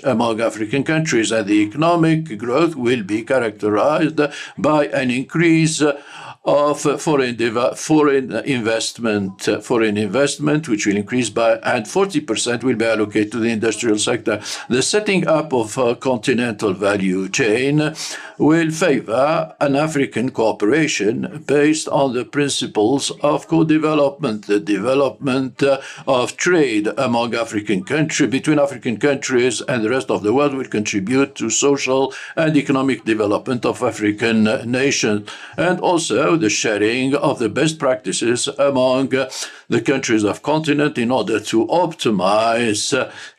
among African countries, and the economic growth will be characterized by an increase of foreign investment, which will increase by, and 40% will be allocated to the industrial sector. The setting up of a continental value chain will favor an African cooperation based on the principles of co-development, the development of trade among African countries, between African countries and the rest of the world will contribute to social and economic development of African nations, and also the sharing of the best practices among the countries of continent in order to optimize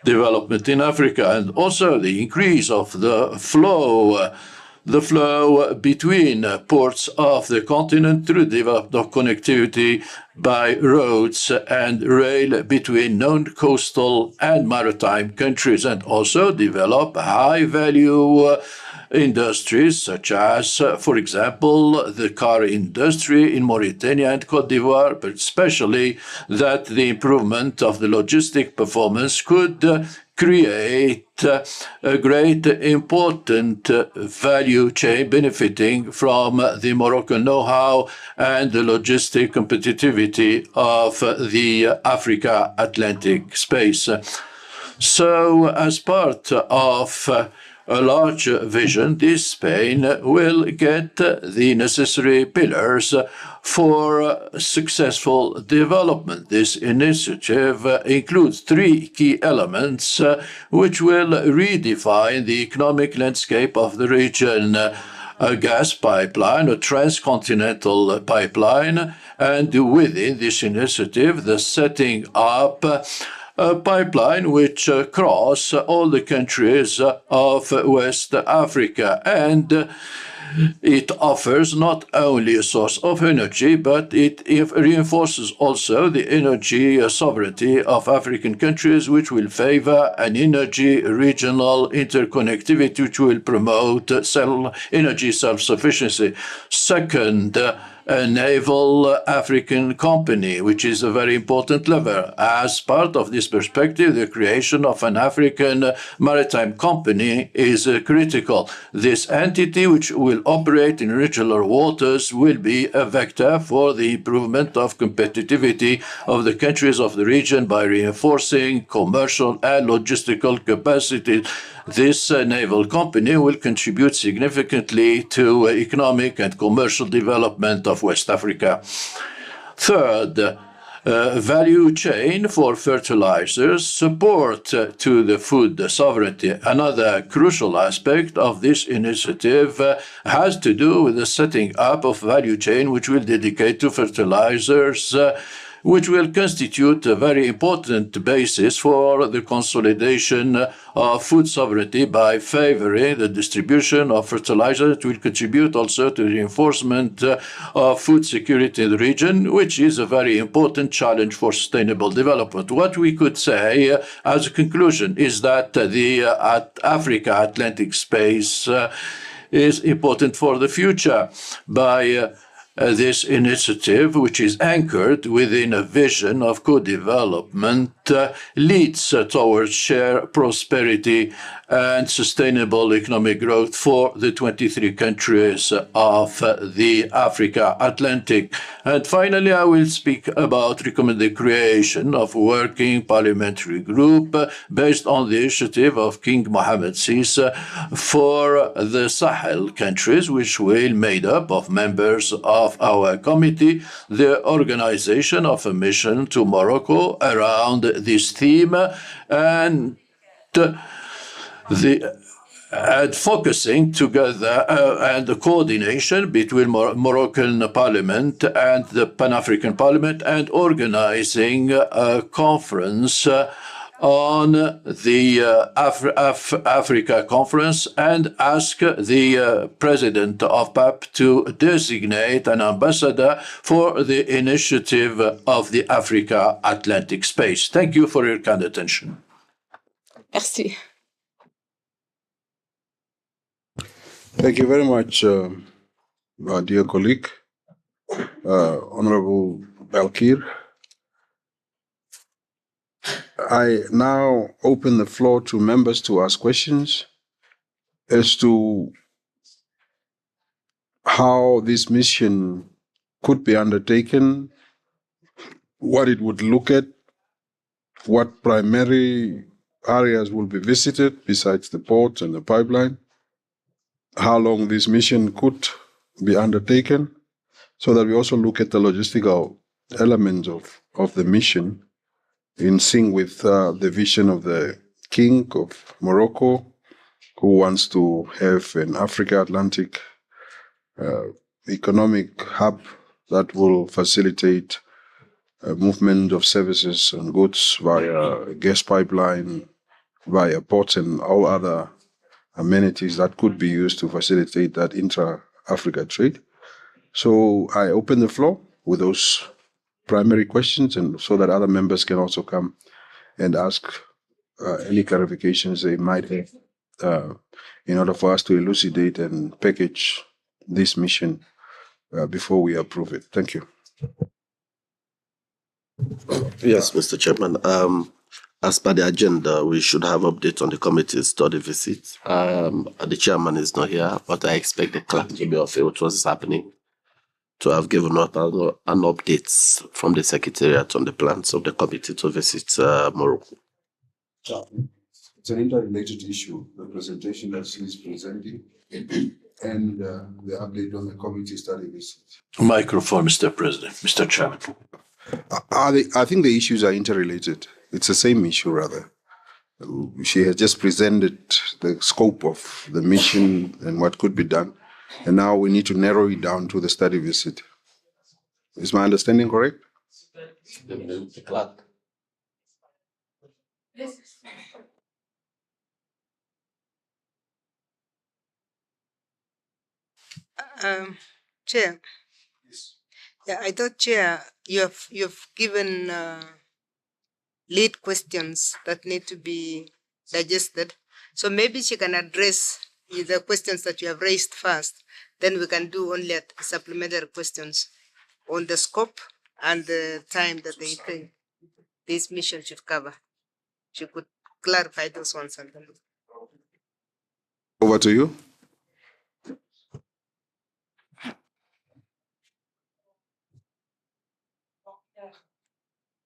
development in Africa, and also the increase of the flow between ports of the continent through development of connectivity by roads and rail between non-coastal and maritime countries, and also develop high-value industries such as, for example, the car industry in Mauritania and Cote d'Ivoire, but especially that the improvement of the logistic performance could create a great important value chain benefiting from the Moroccan know-how and the logistic competitivity of the Africa-Atlantic space. So, as part of a large vision, this Spain will get the necessary pillars for successful development. This initiative includes three key elements which will redefine the economic landscape of the region: a gas pipeline, a transcontinental pipeline, and within this initiative, the setting up a pipeline which cross all the countries of West Africa, and it offers not only a source of energy, but it reinforces also the energy sovereignty of African countries, which will favor an energy regional interconnectivity, which will promote energy self-sufficiency. Second, a naval African company, which is a very important lever. As part of this perspective, the creation of an African maritime company is critical. This entity, which will operate in regional waters, will be a vector for the improvement of competitivity of the countries of the region by reinforcing commercial and logistical capacity. This naval company will contribute significantly to economic and commercial development of West Africa. Third, value chain for fertilizers, support to the food sovereignty. Another crucial aspect of this initiative has to do with the setting up of value chain which will dedicate to fertilizers, which will constitute a very important basis for the consolidation of food sovereignty by favoring the distribution of fertilizers. It will contribute also to the reinforcement of food security in the region, which is a very important challenge for sustainable development. What we could say as a conclusion is that the Africa-Atlantic space is important for the future by this initiative, which is anchored within a vision of co-development, leads towards shared prosperity and sustainable economic growth for the 23 countries of the Africa-Atlantic. And finally, I will speak about the creation of a working parliamentary group based on the initiative of King Mohammed VI for the Sahel countries, which will made up of members of our committee, the organization of a mission to Morocco around this theme, and focusing together and the coordination between Moroccan Parliament and the Pan-African Parliament, and organizing a conference on the Africa Conference, and ask the president of PAP to designate an ambassador for the initiative of the Africa-Atlantic space. Thank you for your kind attention. Merci. Thank you very much, dear colleague, Honorable Balkir. I now open the floor to members to ask questions as to how this mission could be undertaken, what it would look at, what primary areas will be visited besides the port and the pipeline, how long this mission could be undertaken, so that we also look at the logistical elements of the mission in sync with the vision of the King of Morocco, who wants to have an Africa-Atlantic economic hub that will facilitate movement of services and goods via gas pipeline, via ports and all other amenities that could be used to facilitate that intra-Africa trade. So I open the floor with those primary questions, and so that other members can also come and ask any clarifications they might have in order for us to elucidate and package this mission before we approve it. Thank you. Yes, Mr. Chairman. As per the agenda, we should have updates on the committee's study visit. The chairman is not here, but I expect the clerk to be of what was happening, to have given up an update from the secretariat on the plans of the committee to visit Morocco. It's an interrelated issue, the presentation that she's presenting and the update on the committee study visit. Microphone, Mr. President, Mr. Chairman. I think the issues are interrelated. It's the same issue, rather. She has just presented the scope of the mission and what could be done, and now we need to narrow it down to the study visit. Is my understanding correct? The clerk. Chair. Yeah, I thought, Chair, you've given lead questions that need to be digested. So maybe she can address the questions that you have raised first. Then we can do only supplementary questions on the scope and the time that they think this mission should cover. She could clarify those ones. And then... Over to you.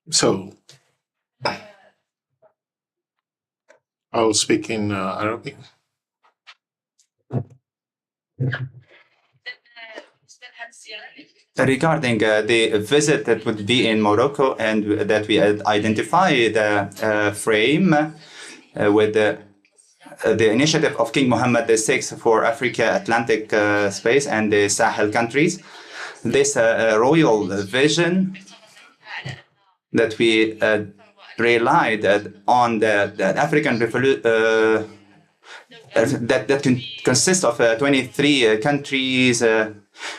So, I will speak in Arabic. Regarding the visit that would be in Morocco, and that we identify the frame with the initiative of King Mohammed VI for Africa, Atlantic space, and the Sahel countries. This royal vision that we relied on the African revolution, that consists of 23 countries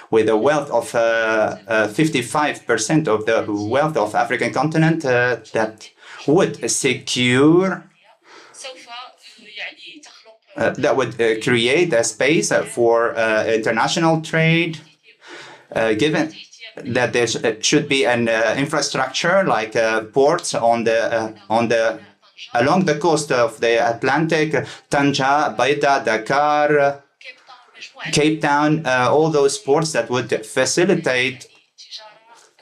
with a wealth of 55% of the wealth of African continent, that would secure, that would create a space for international trade, given that there should be an infrastructure like ports along the coast of the Atlantic, Tanja, Baida, Dakar, Cape Town, all those ports that would facilitate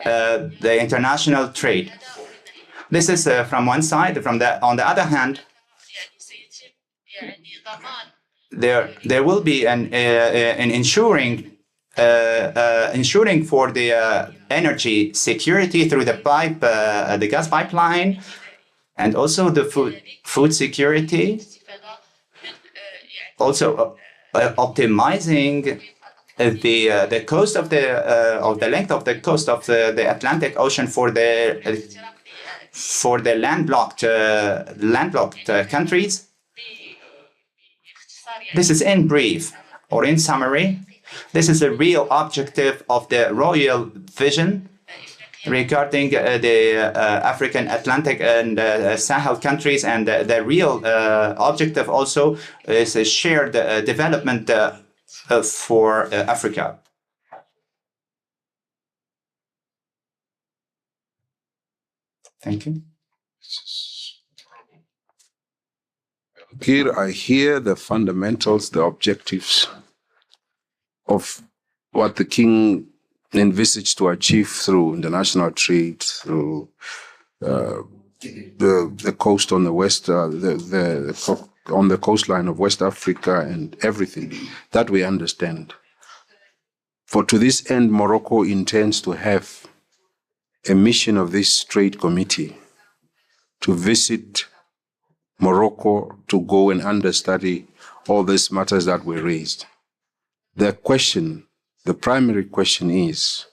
the international trade. This is from one side. On the other hand, there will be an ensuring for the energy security through the gas pipeline, and also the food security. Also optimizing the coast of the length of the coast of the Atlantic Ocean for the landlocked countries. This is in brief, or in summary. This is the real objective of the royal vision regarding the African, Atlantic, and Sahel countries, and the real objective also is a shared development for Africa. Thank you. Here I hear the fundamentals, the objectives of what the king envisaged to achieve through international trade, through the coast on the west, on the coastline of West Africa, and everything that we understand. For to this end, Morocco intends to have a mission of this trade committee to visit Morocco to go and understudy all these matters that were raised. The primary question is,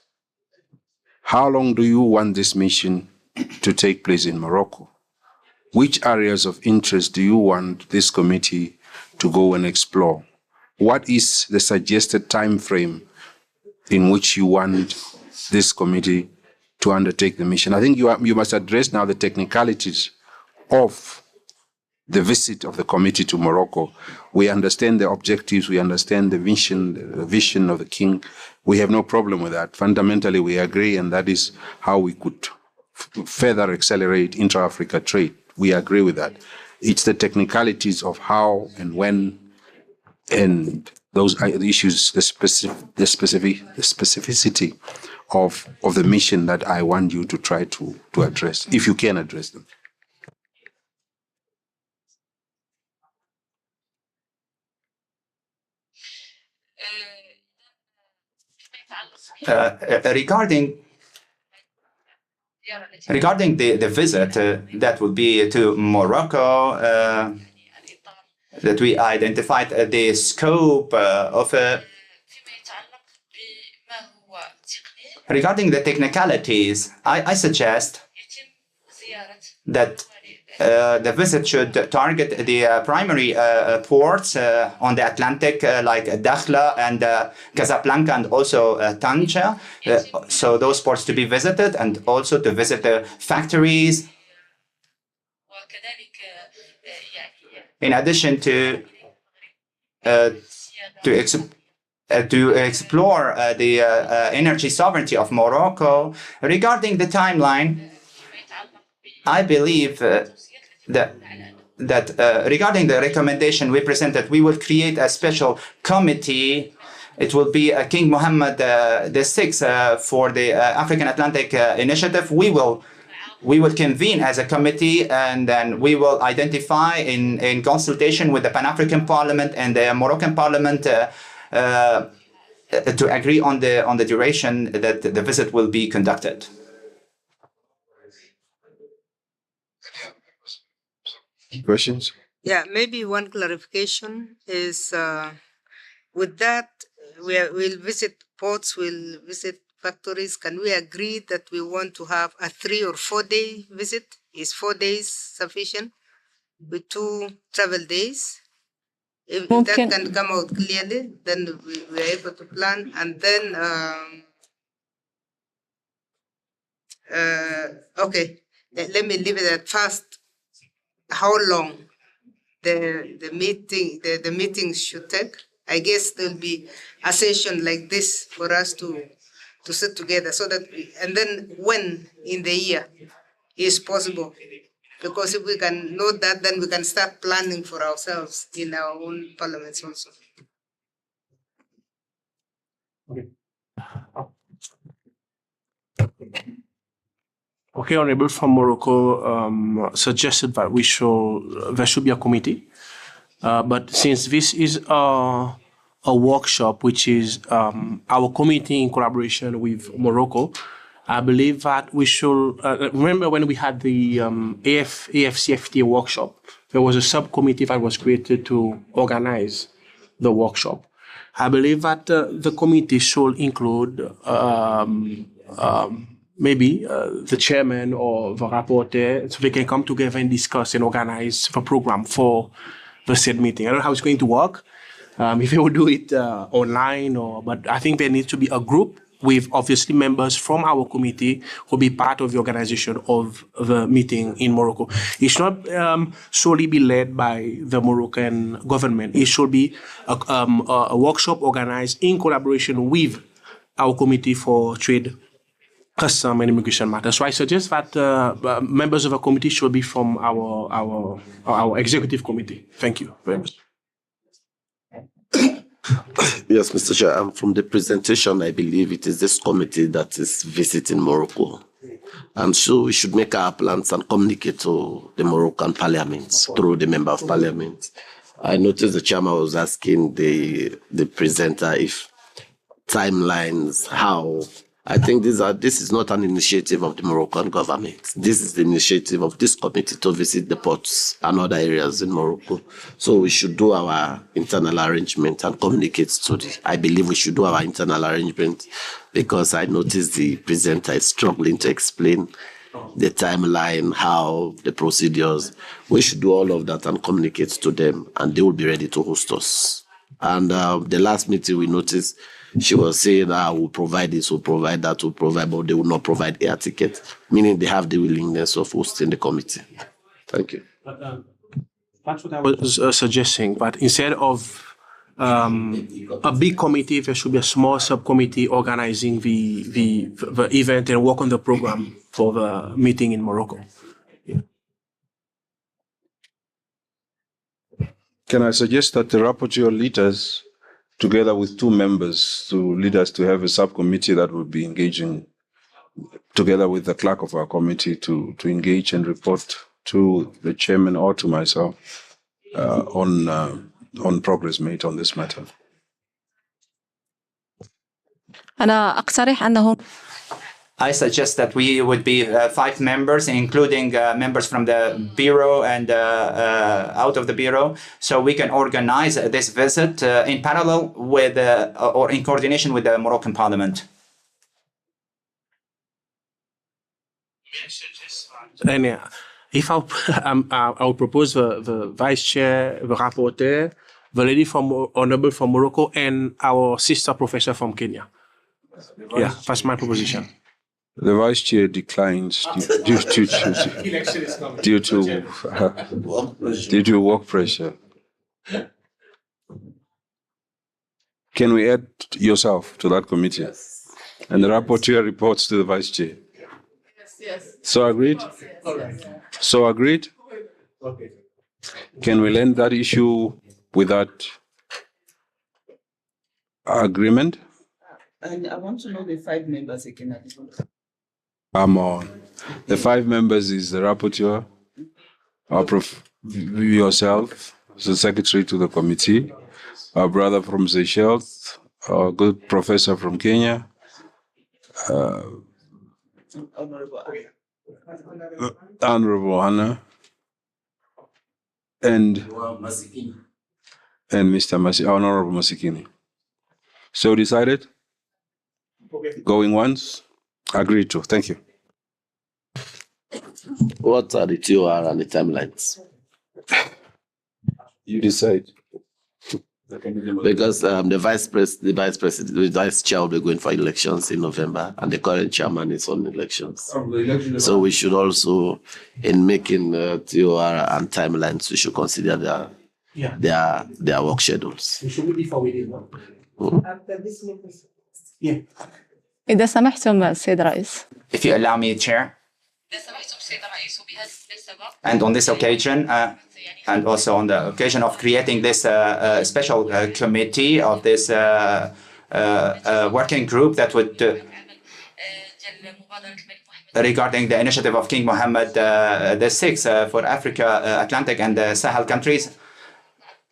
how long do you want this mission to take place in Morocco? Which areas of interest do you want this committee to go and explore? What is the suggested time frame in which you want this committee to undertake the mission? I think you must address now the technicalities of the visit of the committee to Morocco. We understand the objectives, we understand the vision of the king. We have no problem with that. Fundamentally, we agree, and that is how we could further accelerate intra-Africa trade. We agree with that. It's the technicalities of how and when, and those issues, the specificity of the mission that I want you to try to address, if you can address them. Regarding the visit that will be to Morocco, that we identified the scope of regarding the technicalities, I suggest that the visit should target the primary ports on the Atlantic, like Dakhla and Casablanca, and also Tanja. So those ports to be visited, and also to visit the factories. In addition to explore the energy sovereignty of Morocco. Regarding the timeline, I believe that regarding the recommendation we presented, we will create a special committee. It will be King Mohammed VI for the African Atlantic Initiative. We will convene as a committee, and then we will identify in consultation with the Pan-African Parliament and the Moroccan Parliament to agree on the duration that the visit will be conducted. Questions? Yeah, maybe one clarification is with that, we'll visit ports, we'll visit factories. Can we agree that we want to have a 3 or 4 day visit? Is 4 days sufficient with 2 travel days? If that can come out clearly, then we are able to plan. And then, okay, let me leave it at first. How long the meetings should take? I guess there'll be a session like this for us to sit together, so that and then when in the year is possible, because if we can know that, then we can start planning for ourselves in our own parliaments also. Okay. Okay, Honorable from Morocco suggested that there should be a committee, but since this is a workshop, which is our committee in collaboration with Morocco, I believe that we should remember when we had the AfCFTA workshop, there was a subcommittee that was created to organize the workshop. I believe that the committee should include maybe the chairman or the rapporteur, so they can come together and discuss and organize the program for the said meeting. I don't know how it's going to work, if they will do it online, but I think there needs to be a group with obviously members from our committee who will be part of the organization of the meeting in Morocco. It should not solely be led by the Moroccan government. It should be a workshop organized in collaboration with our committee for trade custom and immigration matters. So I suggest that members of the committee should be from our executive committee. Thank you very much. Yes, Mr. Chair, from the presentation, I believe it is this committee that is visiting Morocco. And so we should make our plans and communicate to the Moroccan parliament through the member of parliament. I noticed the chairman was asking the presenter if timelines, how. I think this is not an initiative of the Moroccan government. This is the initiative of this committee to visit the ports and other areas in Morocco. So we should do our internal arrangement and communicate to I believe we should do our internal arrangement, because I noticed the presenter is struggling to explain the timeline, how, the procedures. We should do all of that and communicate to them, and they will be ready to host us. And the last meeting we noticed, she was saying, we'll provide this, we'll provide that, we'll provide, but they will not provide air ticket, meaning they have the willingness of hosting the committee. Thank you. That's what I was suggesting, but instead of a big committee, there should be a small subcommittee organizing the event and work on the program for the meeting in Morocco. Yeah. Can I suggest that the rapporteur lead us, together with two members, to lead us to have a subcommittee that will be engaging together with the clerk of our committee to engage and report to the chairman or to myself on progress made on this matter. أنا أقترح أنه I suggest that we would be 5 members, including members from the bureau and out of the bureau, so we can organize this visit in parallel with or in coordination with the Moroccan Parliament. And if I'll propose the vice chair, the rapporteur, the lady from honorable from Morocco, and our sister professor from Kenya. Yeah, that's my proposition. The vice chair declines due to work pressure. Can we add yourself to that committee? Yes. And the rapporteur reports to the vice chair. Yes. So agreed? So agreed? Okay. Can we land that issue with that agreement? And I want to know the 5 members again. The 5 members is the rapporteur, yourself, the secretary to the committee, our brother from Seychelles, our good professor from Kenya, Honorable Hannah, and Mr. Honorable Masikini. So decided? Going once? Agreed to. Thank you. What are the TOR and the timelines? You decide. Because the vice chair will be going for elections in November, and the current chairman is on elections. So we should also, in making TOR and timelines, we should consider their work schedules. We should be before we did one. After this meeting. Yeah. إذا سمحتم السيد رئيس. If you allow me, Chair. And on this occasion, and also on the occasion of creating this special committee of this working group that would regarding the initiative of King Mohammed VI for Africa, Atlantic and the Sahel countries,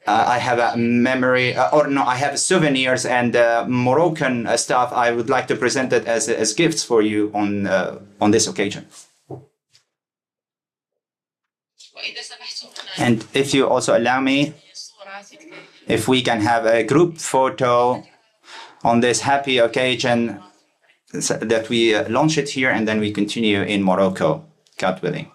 I have a memory, I have souvenirs and Moroccan stuff. I would like to present it as gifts for you on this occasion. And if you also allow me, if we can have a group photo on this happy occasion that we launch it here and then we continue in Morocco, God willing.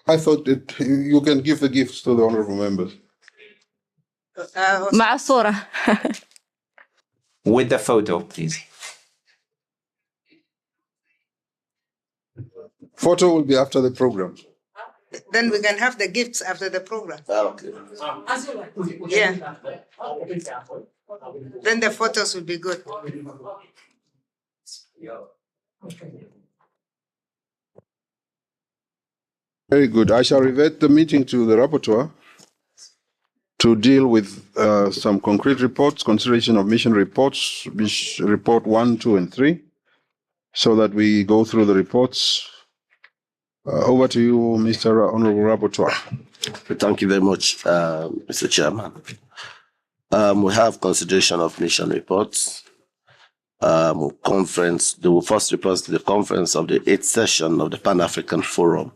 I thought that you can give the gifts to the honorable members. مع الصورة. With the photo, please. Photo will be after the program. Then we can have the gifts after the program. Okay. Yeah. Then the photos will be good. Very good. I shall revert the meeting to the rapporteur to deal with some concrete reports, consideration of mission reports, report 1, 2, and 3, so that we go through the reports. Over to you, Mr. Honorable Rapporteur. Thank you very much, Mr. Chairman. We have consideration of mission reports. The first report is the conference of the 8th session of the Pan-African Forum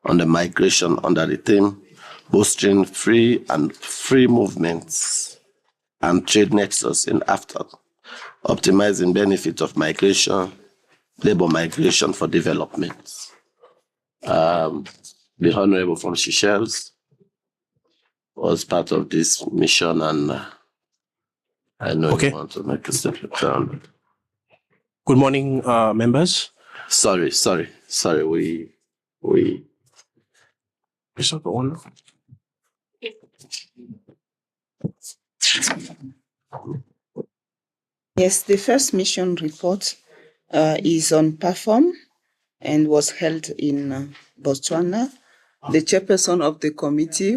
on the migration under the theme Bolstering free movements and trade nexus in AfCFTA, optimizing benefits of migration, labor migration for development. The Honorable from Seychelles was part of this mission, and I know you want to make a statement. Good morning, members. Sorry. We. Is that the one? Yes, the first mission report is on PAFOM and was held in Botswana. The chairperson of the committee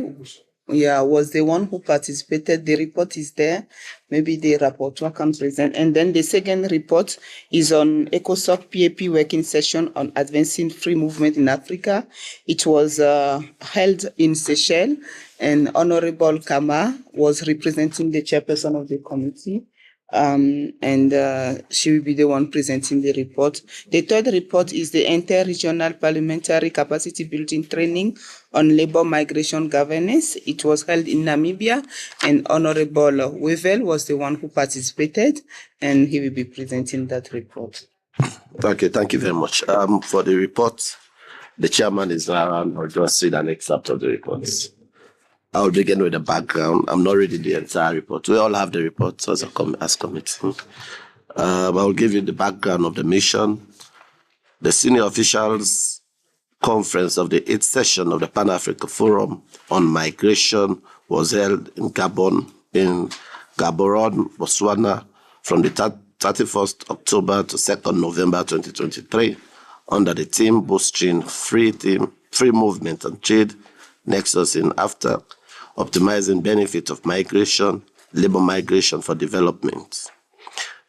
was the one who participated. The report is there. Maybe the rapporteur can present. And then the second report is on ECOSOCC-PAP working session on advancing free movement in Africa. It was held in Seychelles, and Honorable Kama was representing the chairperson of the committee. She will be the one presenting the report. The third report is the inter-regional parliamentary capacity building training on labor migration governance. It was held in Namibia, and Honorable Wevel was the one who participated, and he will be presenting that report. Thank you very much. For the report, the chairman is around. I'll just read an excerpt of the reports. I will begin with the background. I'm not reading the entire report. We all have the reports as committee. I will give you the background of the mission. The senior officials conference of the 8th session of the Pan-African Forum on Migration was held in Gaborone, Botswana, from the 31st October to 2nd November 2023, under the theme Bolstering free movement and trade nexus in AfCFTA, optimizing benefits of migration, labor migration for development.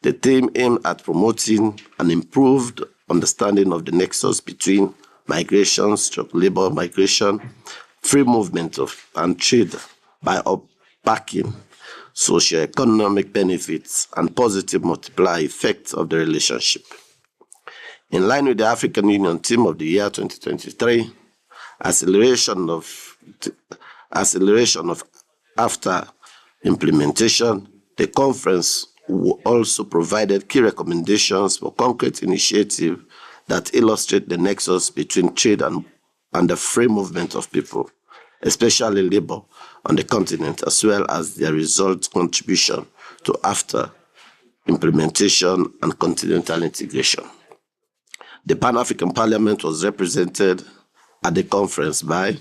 The theme aimed at promoting an improved understanding of the nexus between migration, labor migration, free movement and trade by unpacking socio-economic benefits and positive multiplier effects of the relationship. In line with the African Union theme of the year 2023, acceleration of AfCFTA implementation, the conference also provided key recommendations for concrete initiatives that illustrate the nexus between trade and the free movement of people, especially labor on the continent, as well as their result contribution to AfCFTA implementation and continental integration. The Pan-African Parliament was represented at the conference by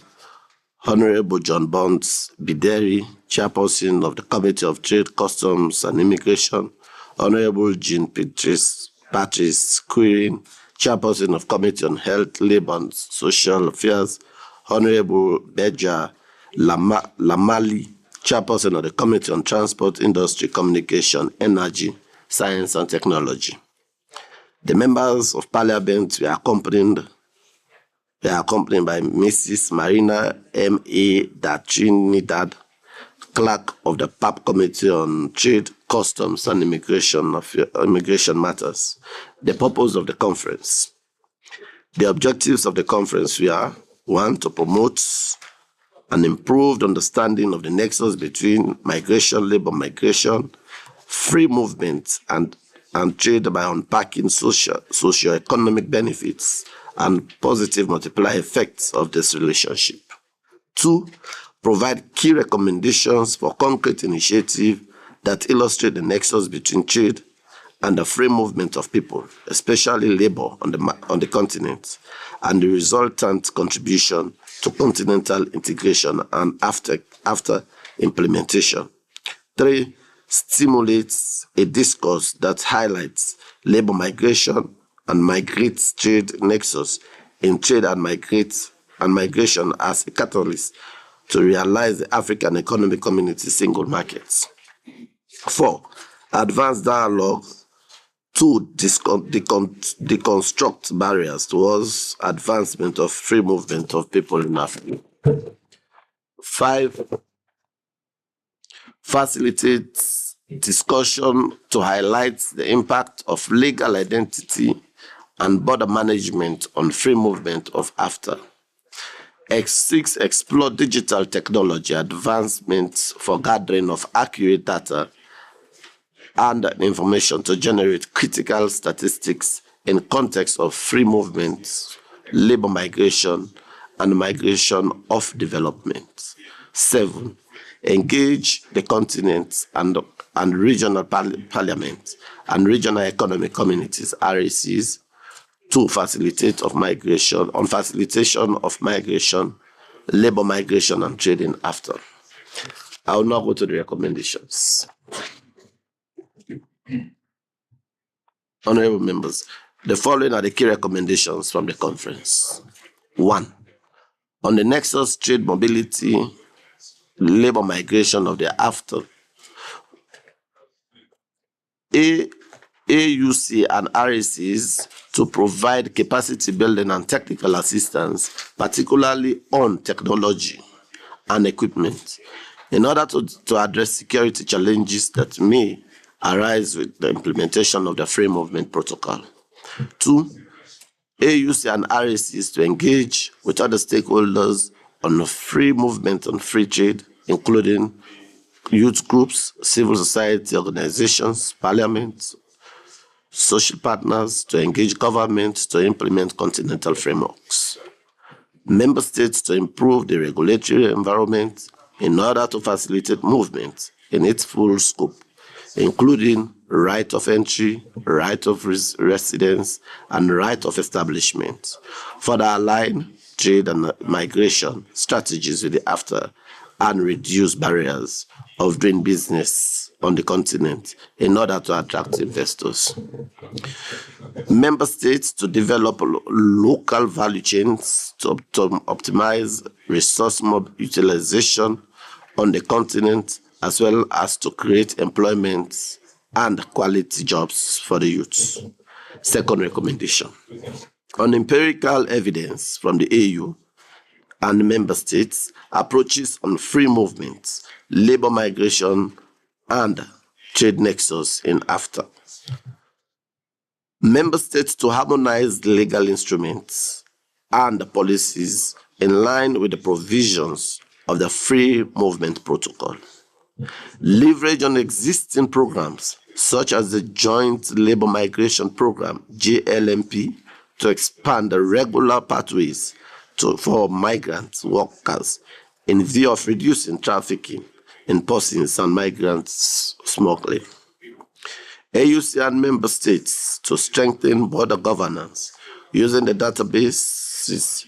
Honorable John Bonds Bideri, Chairperson of the Committee of Trade, Customs and Immigration, Honorable Jean Patrice Quirin, Chairperson of Committee on Health, Labour and Social Affairs, Honorable Beja Lamali, Chairperson of the Committee on Transport, Industry, Communication, Energy, Science and Technology. The members of Parliament were accompanied by Mrs. Marina M.A. Trinidad, Clerk of the PAP Committee on Trade, Customs and Immigration Matters. The purpose of the conference. The objectives of the conference were: 1, to promote an improved understanding of the nexus between migration, labor migration, free movement, and trade by unpacking socio-economic benefits and positive multiplier effects of this relationship. 2, provide key recommendations for concrete initiatives that illustrate the nexus between trade and the free movement of people, especially labor on the continent, and the resultant contribution to continental integration and after implementation. 3, stimulates a discourse that highlights labor migration and migrates trade nexus in trade and migration as a catalyst to realize the African Economic Community single markets. 4, advance dialogue to deconstruct barriers towards advancement of free movement of people in Africa. 5, facilitates discussion to highlight the impact of legal identity and border management on free movement of AfCFTA. 6, explore digital technology advancements for gathering of accurate data and information to generate critical statistics in context of free movement, labor migration, and migration of development. 7, engage the facilitate and regional parliaments and regional economic communities, RECs, to facilitation of migration, labor migration, and trading after. I will now go to the recommendations. Honorable members, the following are the key recommendations from the conference. 1, on the Nexus trade mobility, labor migration of the AfCFTA, AUC and RECs to provide capacity building and technical assistance, particularly on technology and equipment, in order to address security challenges that may arise with the implementation of the Free Movement Protocol. 2, AUC and RECs to engage with other stakeholders on free movement and free trade, including youth groups, civil society organizations, parliaments, social partners, to engage governments to implement continental frameworks. Member states to improve the regulatory environment in order to facilitate movement in its full scope, including right of entry, right of residence, and right of establishment. Further align trade and migration strategies with the AfCFTA and reduce barriers of doing business on the continent in order to attract investors. Member states to develop local value chains to optimize resource utilization on the continent, as well as to create employment and quality jobs for the youths. Second recommendation, on empirical evidence from the AU and member states, approaches on free movement, labor migration, and trade nexus in AfCFTA. Member states to harmonize legal instruments and policies in line with the provisions of the Free Movement Protocol. Leverage on existing programs such as the Joint Labor Migration Program, JLMP, to expand the regular pathways for migrant workers in view of reducing trafficking in persons and migrants smuggling. AUC and member states to strengthen border governance using the databases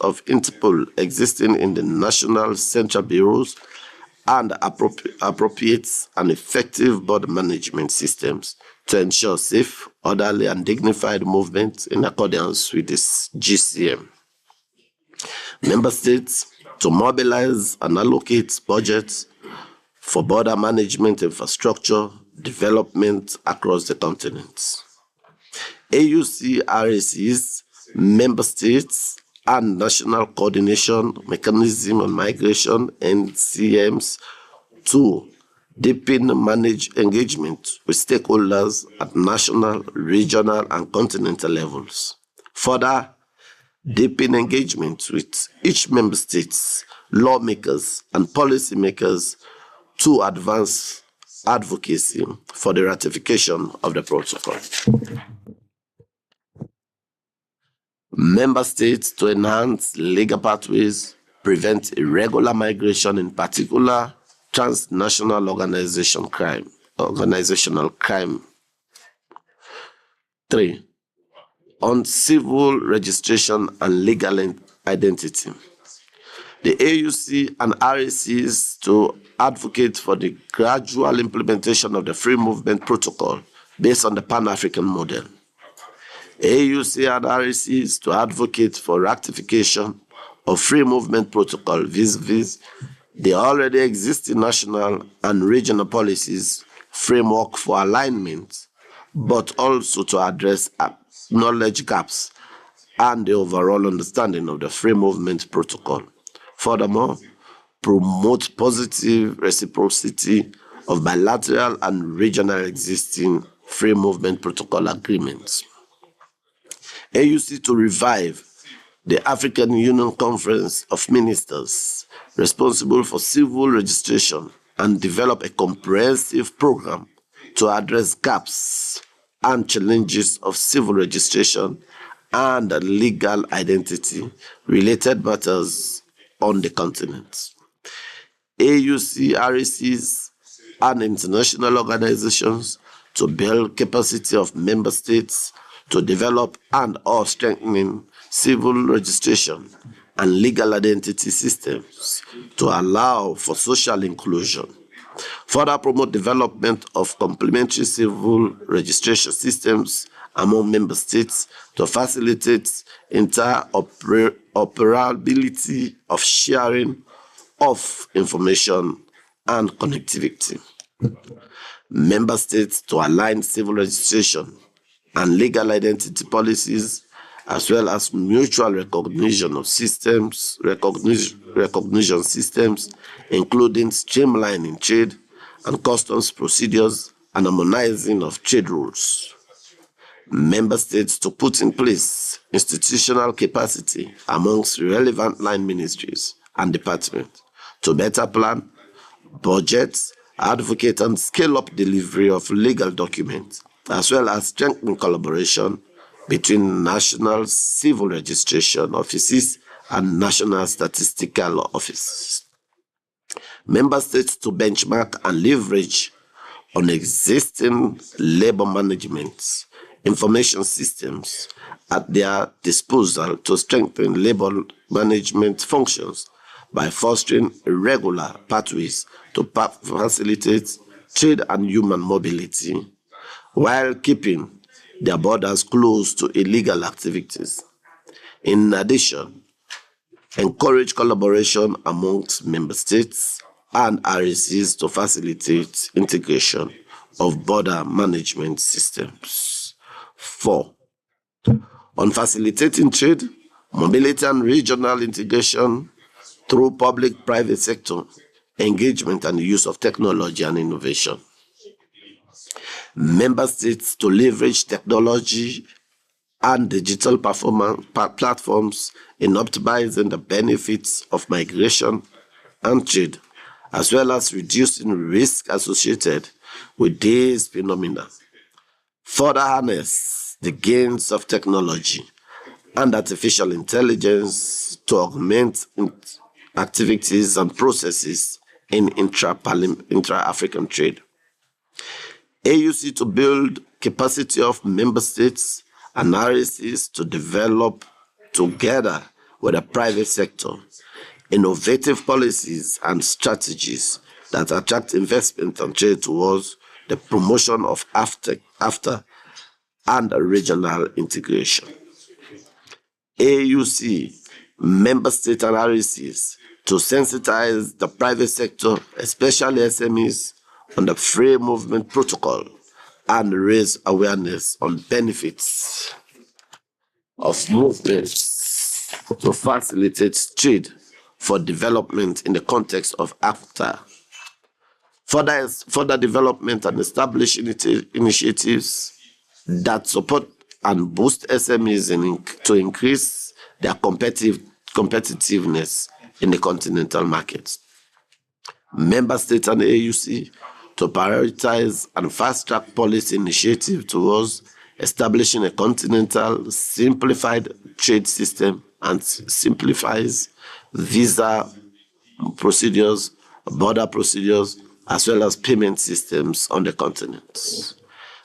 of Interpol existing in the national central bureaus and appropriate and effective border management systems to ensure safe, orderly, and dignified movement in accordance with this GCM. Member states to mobilize and allocate budgets for border management infrastructure development across the continent. AUC, RECs, member states, and national coordination mechanism on migration and CMs to deepen engagement with stakeholders at national, regional, and continental levels. Further, deepen engagement with each member state's lawmakers and policymakers to advance advocacy for the ratification of the protocol. Member states to enhance legal pathways, prevent irregular migration, in particular transnational organizational crime. 3, on civil registration and legal identity. The AUC and RACs to advocate for the gradual implementation of the Free Movement Protocol based on the Pan-African model. AUC and RACs to advocate for ratification of Free Movement Protocol vis-a-vis the already existing national and regional policies framework for alignment, but also to address knowledge gaps and the overall understanding of the Free Movement Protocol. Furthermore, promote positive reciprocity of bilateral and regional existing Free Movement Protocol agreements. AUC to revive the African Union Conference of Ministers responsible for civil registration and develop a comprehensive program to address gaps and challenges of civil registration and legal identity related matters on the continent. AUC, RACs, and international organizations to build capacity of member states to develop and/or strengthening civil registration and legal identity systems to allow for social inclusion. Further promote development of complementary civil registration systems among member states to facilitate interoperability of sharing of information and connectivity. Member states to align civil registration and legal identity policies, as well as mutual recognition of systems, recognition systems, including streamlining trade and customs procedures and harmonizing of trade rules. Member states to put in place institutional capacity amongst relevant line ministries and departments to better plan, budget, advocate, and scale up delivery of legal documents, as well as strengthen collaboration between national civil registration offices and national statistical offices. Member states to benchmark and leverage on existing labor management information systems at their disposal to strengthen labor management functions by fostering regular pathways to facilitate trade and human mobility while keeping their borders closed to illegal activities. In addition, encourage collaboration amongst member states and RACs to facilitate integration of border management systems. 4. On facilitating trade, mobility, and regional integration through public-private sector engagement and use of technology and innovation. Member states to leverage technology and digital performance platforms in optimizing the benefits of migration and trade, as well as reducing risk associated with these phenomena. Further harness the gains of technology and artificial intelligence to augment activities and processes in intra-African trade. AUC to build capacity of member states and RACs to develop together with the private sector innovative policies and strategies that attract investment and trade towards the promotion of AfCFTA and regional integration. AUC, member states and RACs to sensitize the private sector, especially SMEs, on the Free Movement Protocol and raise awareness on benefits of movements to facilitate trade for development in the context of AfCFTA. Further development and establish initiatives that support and boost SMEs to increase their competitiveness in the continental markets. Member states and AUC to prioritize and fast-track policy initiative towards establishing a continental simplified trade system and simplifies visa procedures, border procedures, as well as payment systems on the continent.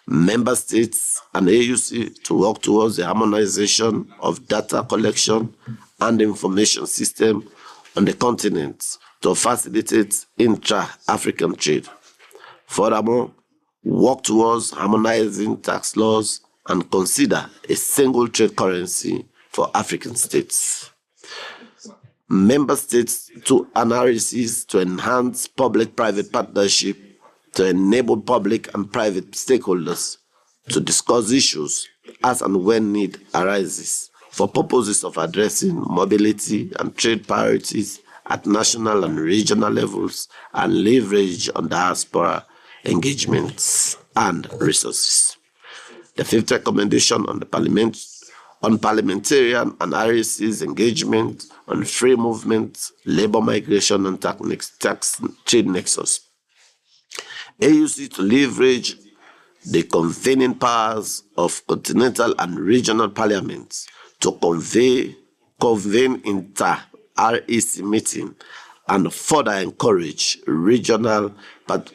Member states and AUC to work towards the harmonization of data collection and information system on the continent to facilitate intra-African trade. Furthermore, work towards harmonizing tax laws and consider a single trade currency for African states. Member states to analysis to enhance public-private partnership to enable public and private stakeholders to discuss issues as and when need arises for purposes of addressing mobility and trade priorities at national and regional levels and leverage on diaspora engagements and resources. The fifth recommendation on the parliamentarian and RAC's engagement on free movement, labor migration, and tax trade nexus. AUC to leverage the convening powers of continental and regional parliaments to convene inter-RAC meeting and further encourage regional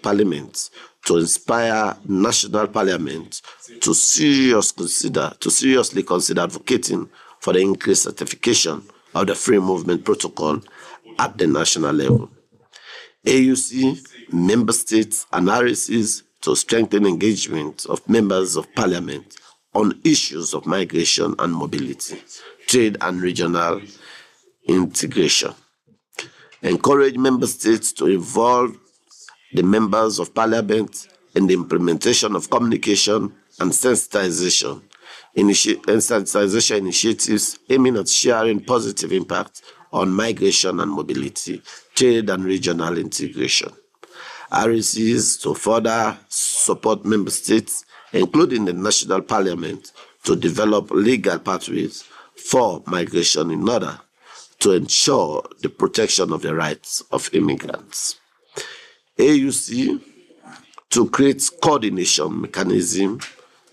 parliaments to inspire national parliaments to seriously consider advocating for the increased certification of the free movement protocol at the national level. AUC, member states, and RACs to strengthen engagement of members of parliament on issues of migration and mobility, trade and regional integration. Encourage member states to involve the members of parliament in the implementation of communication and sensitization initiatives aiming at sharing positive impact on migration and mobility, trade and regional integration. RACs to further support member states, including the national parliament, to develop legal pathways for migration in order to ensure the protection of the rights of immigrants. AUC to create coordination mechanism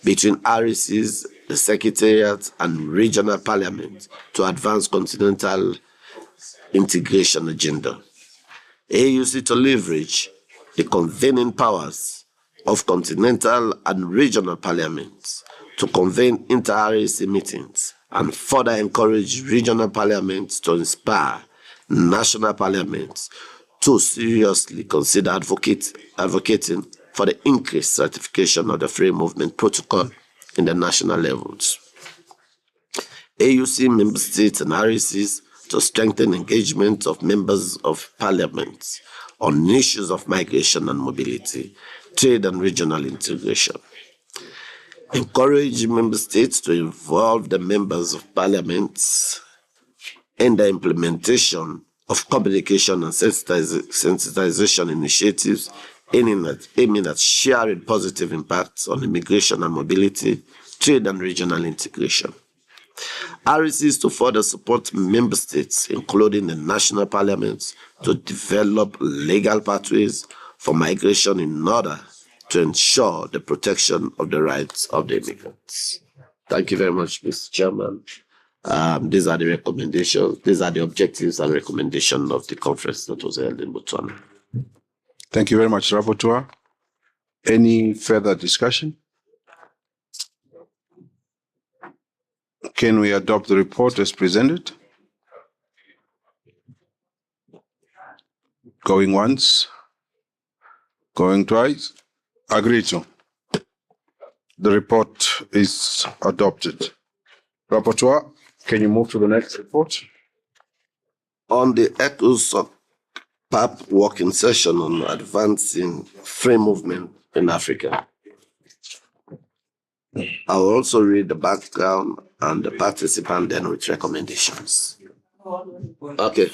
between RACs, the Secretariat, and regional parliaments to advance continental integration agenda. AUC to leverage the convening powers of continental and regional parliaments to convene inter-RAC meetings and further encourage regional parliaments to inspire national parliaments to seriously consider advocating for the increased certification of the free movement protocol in the national levels. AUC member states and RACs to strengthen engagement of members of parliament on issues of migration and mobility, trade and regional integration. Encourage member states to involve the members of parliament in the implementation of communication and sensitization initiatives aiming at sharing positive impacts on immigration and mobility, trade and regional integration. RACs to further support member states, including the national parliaments, to develop legal pathways for migration in order to ensure the protection of the rights of the immigrants. Thank you very much, Mr. Chairman. These are the recommendations, these are the objectives and recommendations of the conference that was held in Botswana. Thank you very much, Rapporteur. Any further discussion? Can we adopt the report as presented? Going once, going twice. Agreed to. The report is adopted. Rapporteur, can you move to the next report? On the ECOSOCC-PAP working session on advancing free movement in Africa. I will also read the background and the participant then with recommendations. Okay.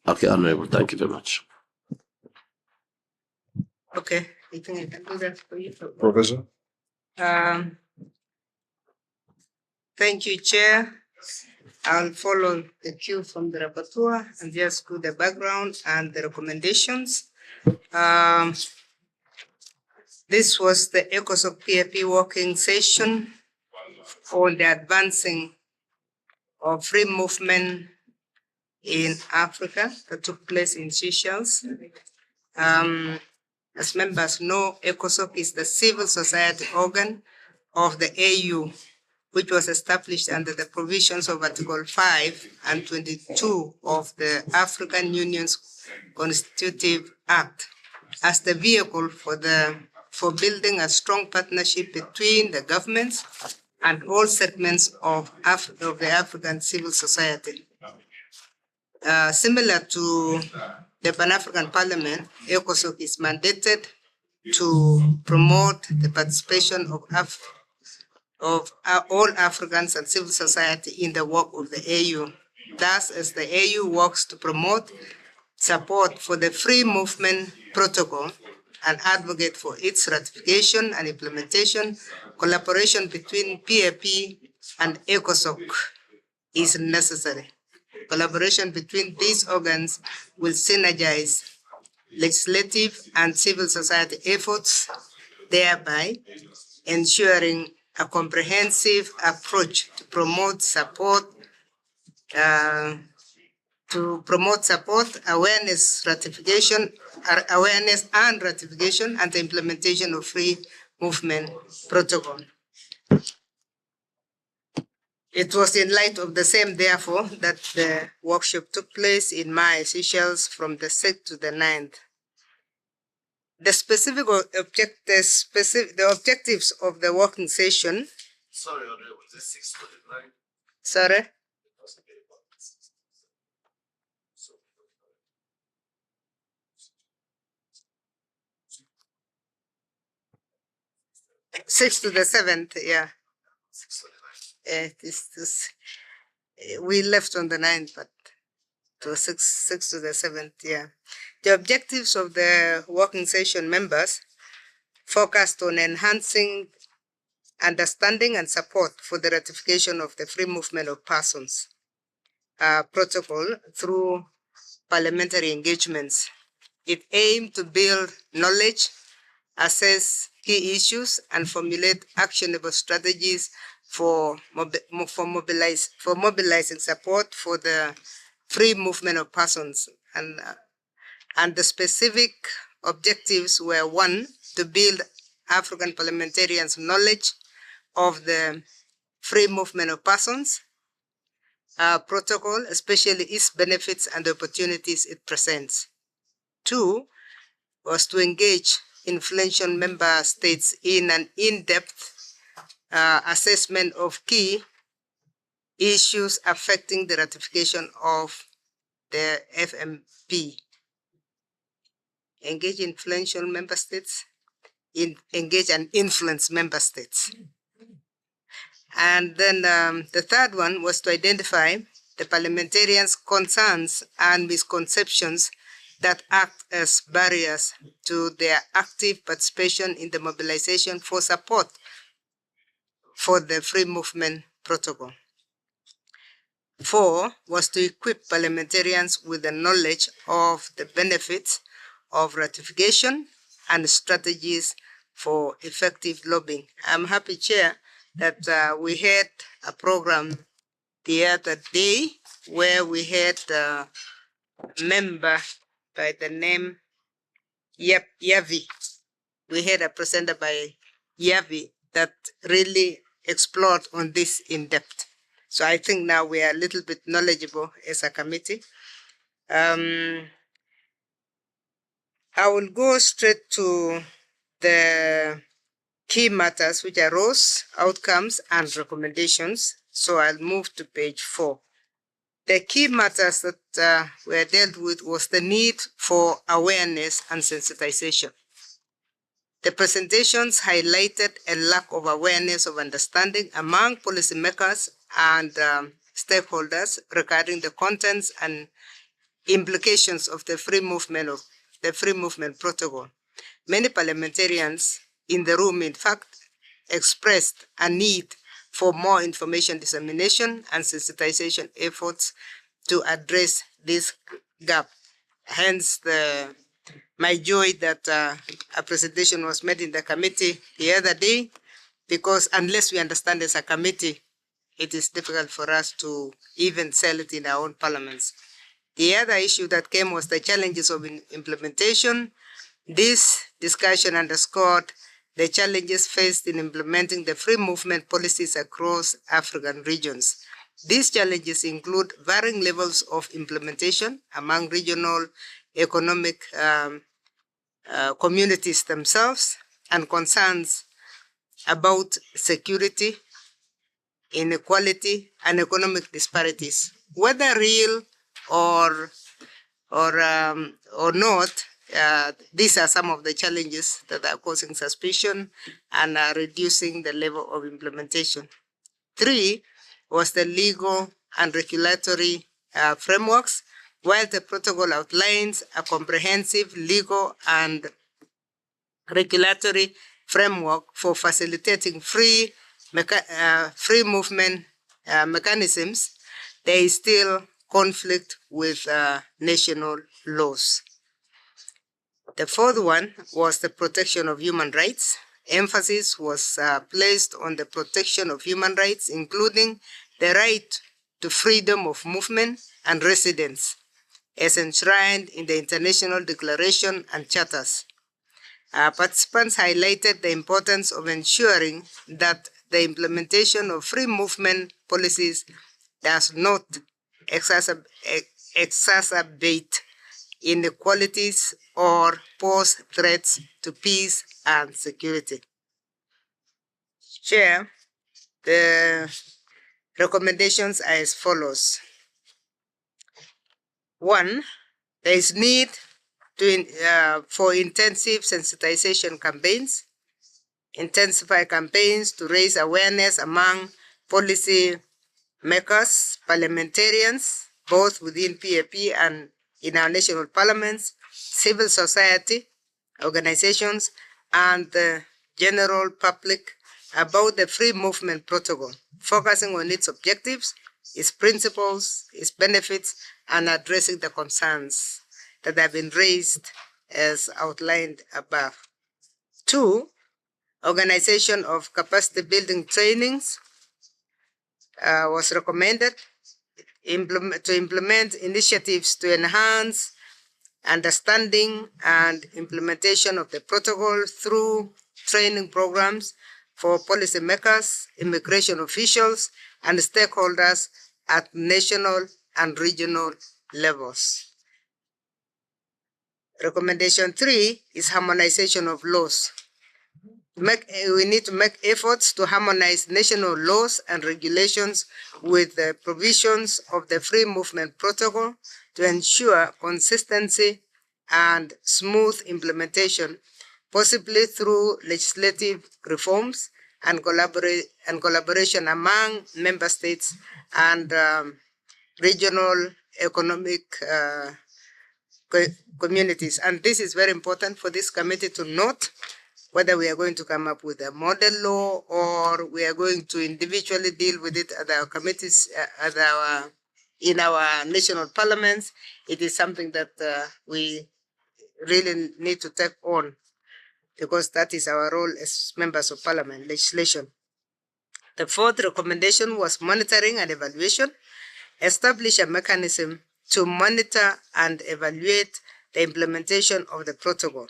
Okay, Honorable, thank you very much. Okay, I think I can do that for you. Professor? Thank you, Chair. I'll follow the cue from the rapporteur and just do the background and the recommendations. This was the ECOSOCC-PAP working session on the advancing of free movement in Africa that took place in Seychelles. As members know, ECOSOC is the civil society organ of the AU, which was established under the provisions of Article 5 and 22 of the African Union's Constitutive Act as the vehicle for building a strong partnership between the governments and all segments of the African civil society. Similar to the Pan-African Parliament, ECOSOC is mandated to promote the participation of all Africans and civil society in the work of the AU. Thus, as the AU works to promote support for the Free Movement Protocol and advocate for its ratification and implementation, collaboration between PAP and ECOSOC is necessary. Collaboration between these organs will synergize legislative and civil society efforts, thereby ensuring a comprehensive approach to promote support, awareness and ratification, and the implementation of Free Movement Protocol. It was in light of the same, therefore, that the workshop took place in my Seychelles from the 6th to the 9th. The objectives of the working session. Sorry, was it 6 to the 9? Sorry? Sixth to the 7th, yeah. 6 to the 9. We left on the 9th, but it was 6 to the 7th, yeah. The objectives of the working session members focused on enhancing understanding and support for the ratification of the Free Movement of Persons protocol through parliamentary engagements. It aimed to build knowledge, assess key issues, and formulate actionable strategies for mobilizing support for the free movement of persons. And the specific objectives were: 1, to build African parliamentarians' knowledge of the free movement of persons protocol, especially its benefits and the opportunities it presents. 2 was to engage influential member states in an in-depth assessment of key issues affecting the ratification of the FMP. Engage influential member states, engage and influence member states. And then the third one was to identify the parliamentarians' concerns and misconceptions that act as barriers to their active participation in the mobilization for support for the free movement protocol. 4 was to equip parliamentarians with the knowledge of the benefits of ratification and strategies for effective lobbying. I'm happy, Chair, that we had a program the other day where we had a member by the name Yavi. We had a presenter by Yavi that really explored on this in depth. So I think now we are a little bit knowledgeable as a committee. I will go straight to the key matters which arose, outcomes, and recommendations. So I'll move to page 4. The key matters that were dealt with was the need for awareness and sensitization. The presentations highlighted a lack of awareness of understanding among policymakers and stakeholders regarding the contents and implications of the free movement protocol. Many parliamentarians in the room, in fact, expressed a need for more information dissemination and sensitization efforts to address this gap. Hence, my joy that a presentation was made in the committee the other day, because unless we understand as a committee, it is difficult for us to even sell it in our own parliaments. The other issue that came was the challenges of implementation. This discussion underscored the challenges faced in implementing the free movement policies across African regions. These challenges include varying levels of implementation among regional economic communities themselves, and concerns about security, inequality, and economic disparities. Whether real or not, these are some of the challenges that are causing suspicion and are reducing the level of implementation. 3 was the legal and regulatory frameworks. While the protocol outlines a comprehensive legal and regulatory framework for facilitating free movement mechanisms, there is still conflict with national laws. The 4th one was the protection of human rights. Emphasis was placed on the protection of human rights, including the right to freedom of movement and residence, as enshrined in the International Declaration and Charters. Participants highlighted the importance of ensuring that the implementation of free movement policies does not exacerbate inequalities or pose threats to peace and security. Chair, the recommendations are as follows. 1, there is need for intensive sensitization campaigns, intensify campaigns to raise awareness among policy makers, parliamentarians, both within PAP and in our national parliaments, civil society organizations, and the general public about the free movement protocol, focusing on its objectives, its principles, its benefits, and addressing the concerns that have been raised as outlined above. 2, organization of capacity building trainings was recommended to implement initiatives to enhance understanding and implementation of the protocol through training programs for policymakers, immigration officials, and stakeholders at national and regional levels. Recommendation 3 is harmonization of laws. We need to make efforts to harmonize national laws and regulations with the provisions of the Free Movement Protocol to ensure consistency and smooth implementation, possibly through legislative reforms and collaboration among member states and regional economic communities. And this is very important for this committee to note, whether we are going to come up with a model law or we are going to individually deal with it at our committees, in our national parliaments. It is something that we really need to take on, because that is our role as members of parliament, legislation. The 4th recommendation was monitoring and evaluation. Establish a mechanism to monitor and evaluate the implementation of the protocol,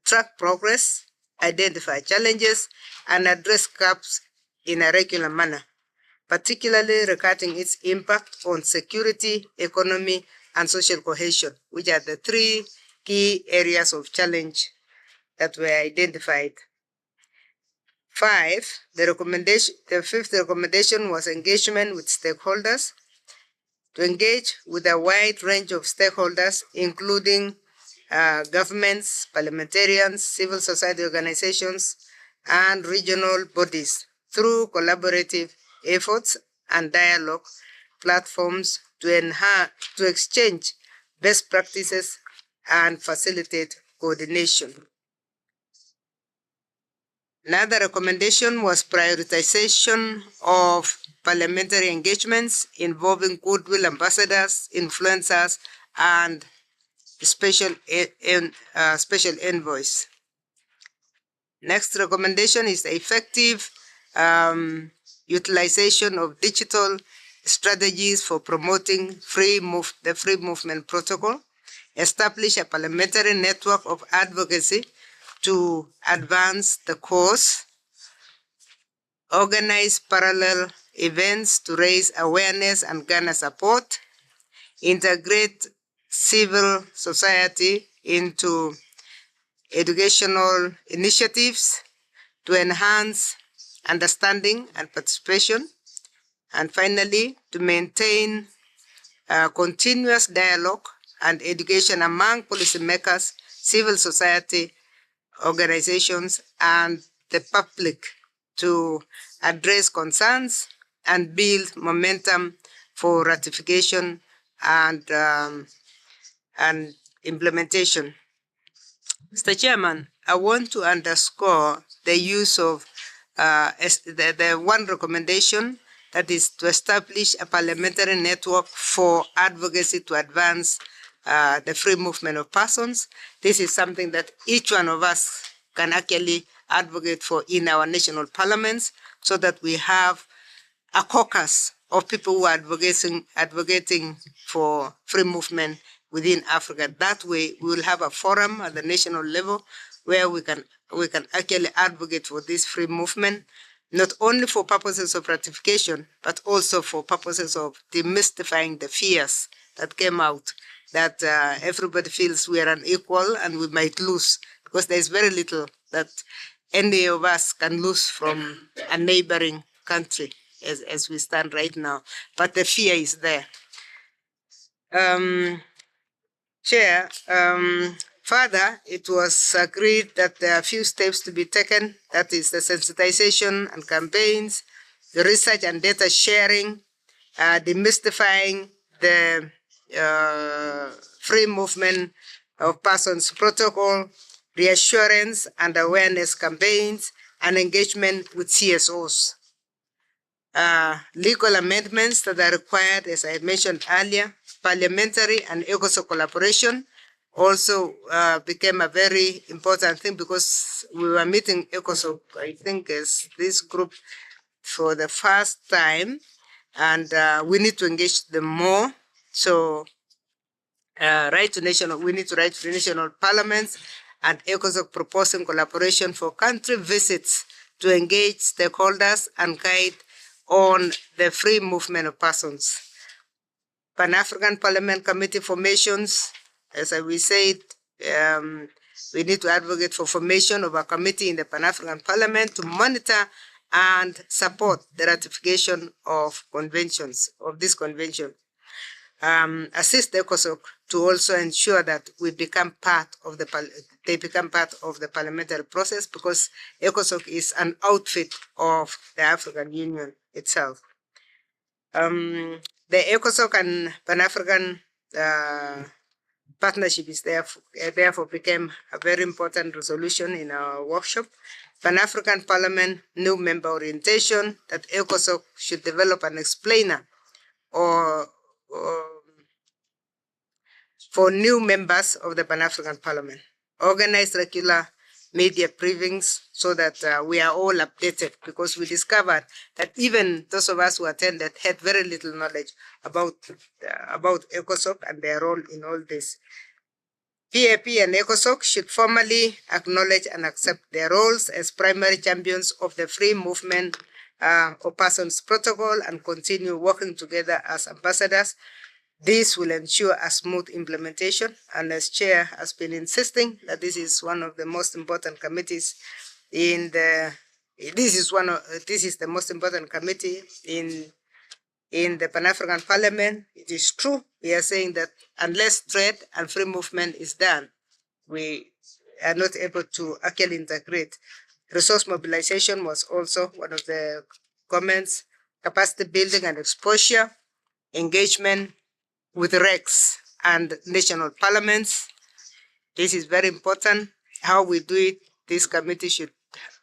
track progress, identify challenges, and address gaps in a regular manner, particularly regarding its impact on security, economy, and social cohesion, which are the 3 key areas of challenge that were identified. 5, the 5th recommendation was engagement with stakeholders. To engage with a wide range of stakeholders, including governments, parliamentarians, civil society organizations, and regional bodies through collaborative efforts and dialogue platforms to exchange best practices and facilitate coordination. Another recommendation was prioritization of parliamentary engagements involving goodwill ambassadors, influencers, and special envoys. Next recommendation is the effective utilization of digital strategies for promoting the free movement protocol. Establish a parliamentary network of advocacy to advance the cause, organize parallel events to raise awareness and garner support, integrate civil society into educational initiatives to enhance understanding and participation, and finally, to maintain continuous dialogue and education among policymakers, civil society organizations, and the public to address concerns and build momentum for ratification and implementation. Mr. Chairman, I want to underscore the use of the one recommendation, that is to establish a parliamentary network for advocacy to advance the free movement of persons. This is something that each one of us can actually advocate for in our national parliaments, so that we have a caucus of people who are advocating for free movement within Africa. That way, we will have a forum at the national level where we can actually advocate for this free movement, not only for purposes of ratification, but also for purposes of demystifying the fears that came out, that everybody feels we are unequal and we might lose, because there is very little that any of us can lose from a neighboring country as we stand right now. But the fear is there. Chair, further, it was agreed that there are a few steps to be taken, that is the sensitization and campaigns, the research and data sharing, demystifying the free movement of persons protocol, reassurance and awareness campaigns, and engagement with CSOs. Legal amendments that are required, as I mentioned earlier, parliamentary and ECOSOCC collaboration also became a very important thing, because we were meeting ECOSOCC, I think, as this group for the first time, and we need to engage them more. So we need to write to national parliaments, and ECOSOCC proposing collaboration for country visits to engage stakeholders and guide on the free movement of persons. Pan-African Parliament Committee formations, as we said, we need to advocate for formation of a committee in the Pan-African Parliament to monitor and support the ratification of conventions, of this convention. Assist ECOSOCC to also ensure that we become part of they become part of the parliamentary process, because ECOSOCC is an outfit of the African Union itself. The ECOSOCC and Pan-African partnership is therefore became a very important resolution in our workshop. Pan-African Parliament new member orientation, that ECOSOCC should develop an explainer for new members of the Pan-African Parliament. Organize regular media briefings so that we are all updated, because we discovered that even those of us who attended had very little knowledge about ECOSOCC and their role in all this. PAP and ECOSOCC should formally acknowledge and accept their roles as primary champions of the free movement of persons protocol and continue working together as ambassadors. This will ensure a smooth implementation, and as Chair has been insisting that this is one of the most important committees in the. This is the most important committee in the Pan-African Parliament. It is true. We are saying that unless trade and free movement is done, we are not able to actually integrate. Resource mobilization was also one of the comments. Capacity building and exposure, engagement with RECs and national parliaments. This is very important. How we do it, this committee should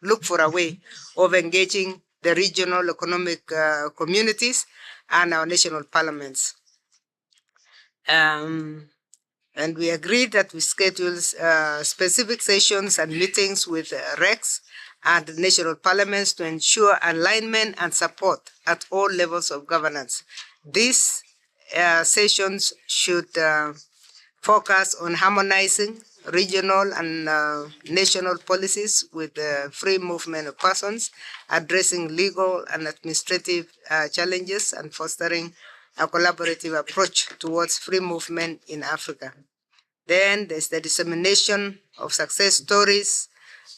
look for a way of engaging the regional economic communities and our national parliaments. And we agreed that we schedule specific sessions and meetings with RECs and national parliaments to ensure alignment and support at all levels of governance. These sessions should focus on harmonizing regional and national policies with the free movement of persons, addressing legal and administrative challenges, and fostering a collaborative approach towards free movement in Africa. Then there's the dissemination of success stories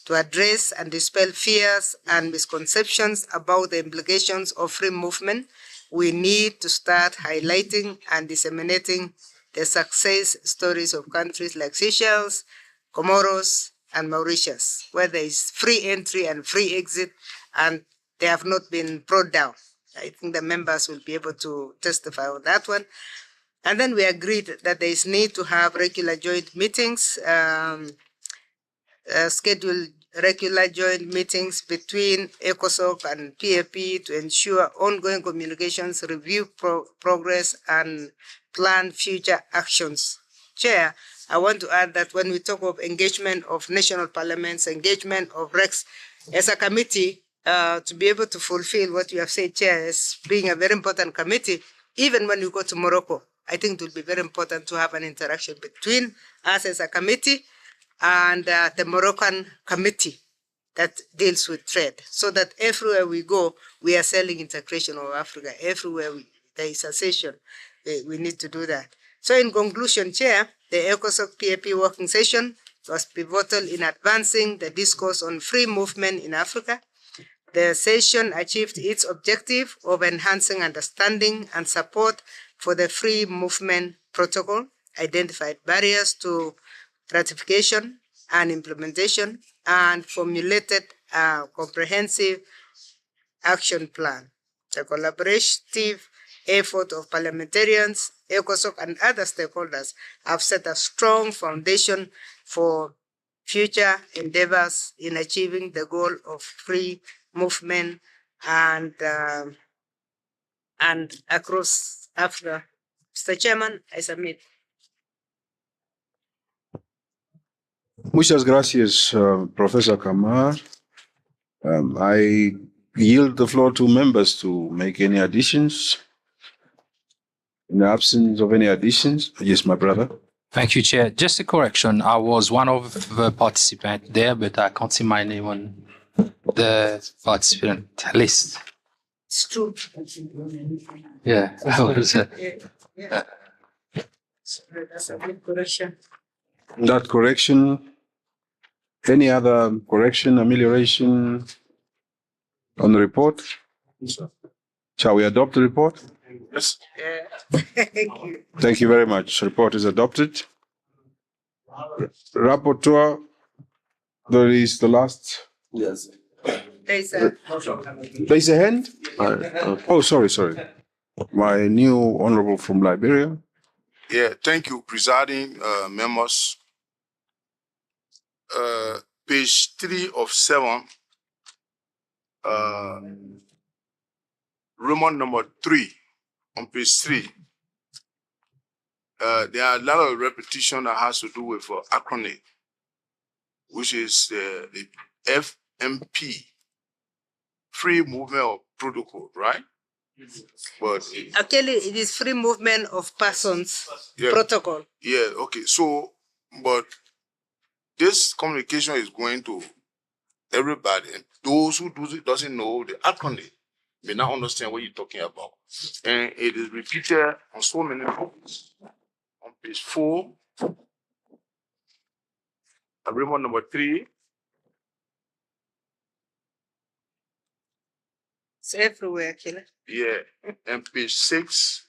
to address and dispel fears and misconceptions about the implications of free movement. We need to start highlighting and disseminating the success stories of countries like Seychelles, Comoros, and Mauritius, where there is free entry and free exit, and they have not been brought down. I think the members will be able to testify on that one. And then we agreed that there is need to have regular joint meetings, schedule regular joint meetings between ECOSOC and PAP to ensure ongoing communications, review progress, and plan future actions. Chair, I want to add that when we talk of engagement of national parliaments, engagement of RECs, as a committee, to be able to fulfill what you have said, Chair, as being a very important committee, even when you go to Morocco, I think it will be very important to have an interaction between us as a committee and the Moroccan committee that deals with trade, so that everywhere we go, we are selling integration of Africa. Everywhere there is a session, we need to do that. So in conclusion, Chair, the ECOSOCC-PAP working session was pivotal in advancing the discourse on free movement in Africa. The session achieved its objective of enhancing understanding and support for the free movement protocol, identified barriers to ratification and implementation, and formulated a comprehensive action plan. The collaborative effort of parliamentarians, ECOSOC, and other stakeholders have set a strong foundation for future endeavors in achieving the goal of free movement and across Africa. Mr. Chairman, I submit. Muchas gracias, Professor Kamar. I yield the floor to members to make any additions. In the absence of any additions, yes, my brother. Thank you, Chair. Just a correction. I was one of the participants there, but I can't see my name on the participant list. It's true. Yeah, I was. Yeah. Sorry, that's a big correction. That correction, any other correction, amelioration on the report? Shall we adopt the report? Yes. Thank you. Thank you very much. Report is adopted. Rapporteur, there is the last. Yes. There's a hand? Oh, sorry. My new honorable from Liberia. Yeah, thank you, presiding members. Page 3 of 7, Roman number 3 on page 3. There are a lot of repetition that has to do with acronym, which is the FMP, Free Movement of Protocol, right? But actually, it is free movement of persons protocol. Yeah, okay. So, but this communication is going to everybody, and those who doesn't know the acronym may not understand what you're talking about. And it is repeated on so many pages. On page 4, agreement number 3. It's everywhere, actually. Yeah, and page 6,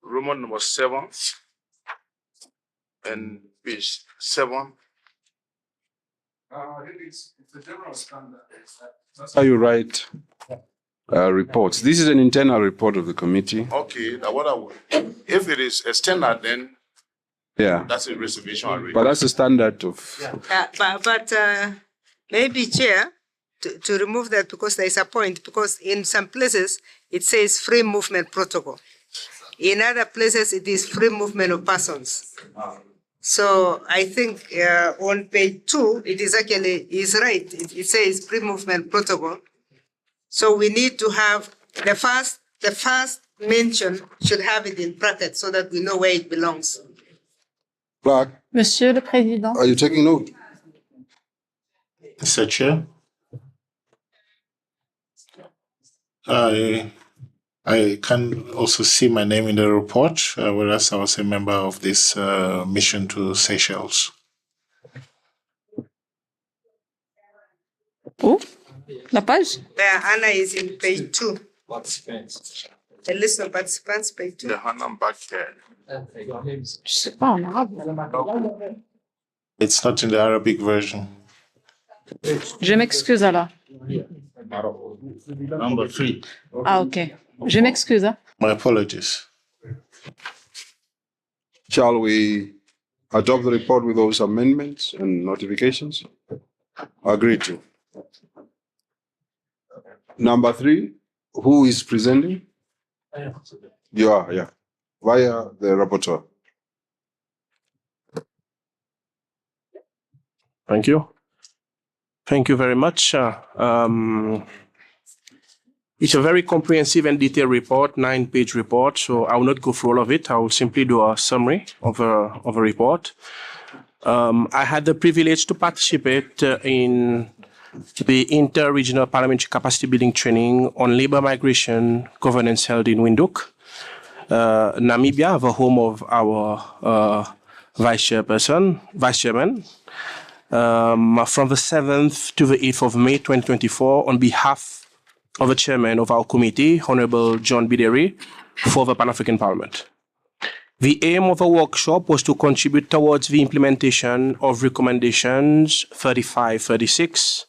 Roman number 7, and page 7. It's a general standard. That's how you write reports. This is an internal report of the committee. Okay, now what I would, if it is a standard, then that's a reservation already. But that's the standard of. But maybe, Chair, to remove that, because there is a point, because in some places it says free movement protocol. In other places it is free movement of persons. So I think on page 2 it is actually right. It says free movement protocol. So we need to have the first mention should have it in brackets so that we know where it belongs. Clerk, Monsieur le Président. are you taking note? Mr. Chair, I can also see my name in the report, whereas I was a member of this mission to Seychelles. Où? La page? Anna is in page 2. The list of participants, page 2. The Hannah back here. Je sais pas en arabe. It's not in the Arabic version. Je m'excuse alors. Number 3. Ah, ok. Je m'excuse. Hein. My apologies. Shall we adopt the report with those amendments and notifications? Agreed to. Number 3, who is presenting? You are, yeah. Via the rapporteur. Thank you. Thank you very much. It's a very comprehensive and detailed report, 9-page report, so I will not go through all of it. I will simply do a summary of a report. I had the privilege to participate in the Inter-Regional Parliamentary Capacity Building Training on Labor Migration Governance held in Windhoek, Namibia, the home of our Vice Chairman, from the 7th to the 8th of May 2024 on behalf of the chairman of our committee, Honorable John Bideri, for the Pan-African Parliament. The aim of the workshop was to contribute towards the implementation of recommendations 35-36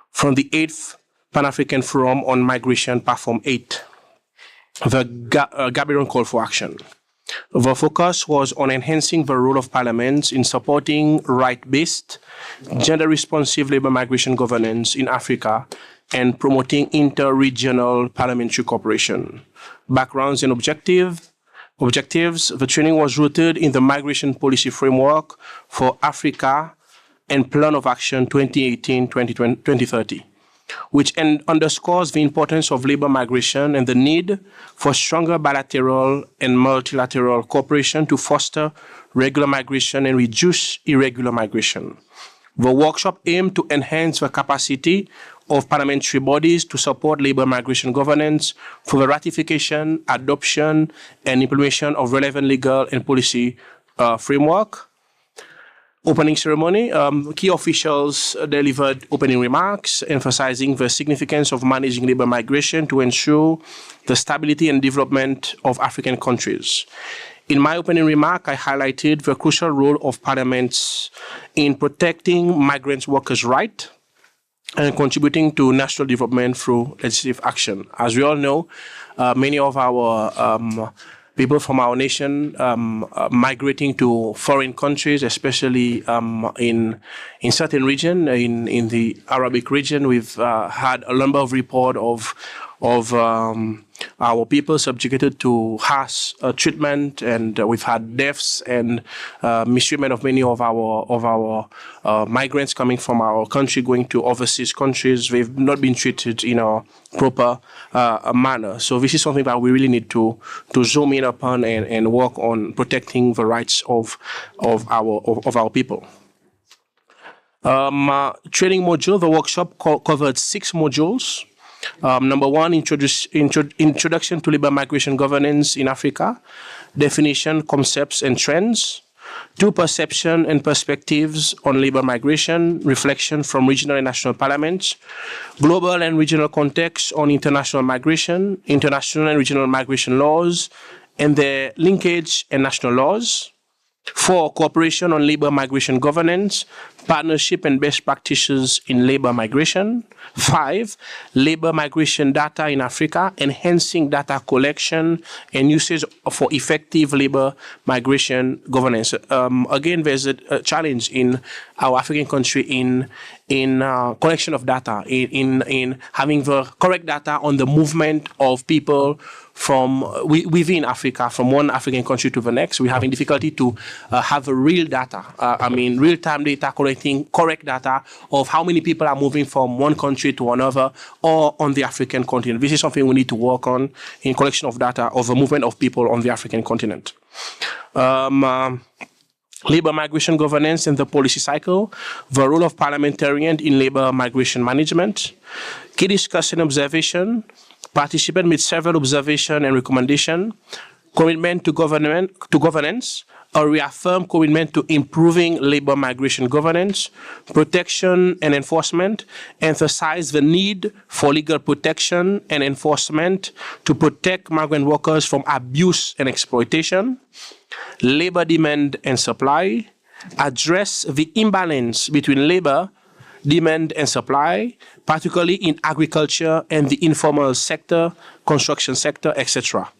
from the 8th Pan-African Forum on Migration Platform 8, the Gaborone Call for Action. The focus was on enhancing the role of parliaments in supporting right-based, gender-responsive labor migration governance in Africa and promoting inter-regional parliamentary cooperation. Backgrounds and objectives. The training was rooted in the Migration Policy Framework for Africa and Plan of Action 2018-2030, which underscores the importance of labor migration and the need for stronger bilateral and multilateral cooperation to foster regular migration and reduce irregular migration. The workshop aimed to enhance the capacity of parliamentary bodies to support labor migration governance for the ratification, adoption, and implementation of relevant legal and policy framework. Opening ceremony, key officials delivered opening remarks, emphasizing the significance of managing labor migration to ensure the stability and development of African countries. In my opening remark, I highlighted the crucial role of parliaments in protecting migrant workers' rights and contributing to national development through legislative action. As we all know, many of our people from our nation migrating to foreign countries, especially in certain regions, in the Arabic region, we've had a number of reports of our people subjected to harsh treatment, and we've had deaths and mistreatment of many of our migrants coming from our country going to overseas countries. They've not been treated in a proper manner. So this is something that we really need to zoom in upon and work on protecting the rights of our people. Training module, the workshop covered 6 modules. Number 1, introduction to labor migration governance in Africa, definition, concepts, and trends. 2, perception and perspectives on labor migration, reflection from regional and national parliaments. Global and regional context on international migration, international and regional migration laws, and their linkage and national laws. 4, cooperation on labor migration governance, partnership and best practices in labor migration. 5, labor migration data in Africa, enhancing data collection and usage for effective labor migration governance. Again, there's a challenge in our African country in collection of data, in having the correct data on the movement of people from within Africa, from one African country to the next. We're having difficulty to have a real data, real-time data, collecting correct data of how many people are moving from one country to another or on the African continent. This is something we need to work on in collection of data of the movement of people on the African continent. labor migration governance and the policy cycle, the role of parliamentarian in labor migration management, key discussion observation, participant made several observation and recommendation, commitment to governance, a reaffirmed commitment to improving labor migration governance, protection and enforcement, emphasize the need for legal protection and enforcement to protect migrant workers from abuse and exploitation, labor demand and supply, address the imbalance between labor demand and supply, particularly in agriculture and the informal sector, construction sector, etc.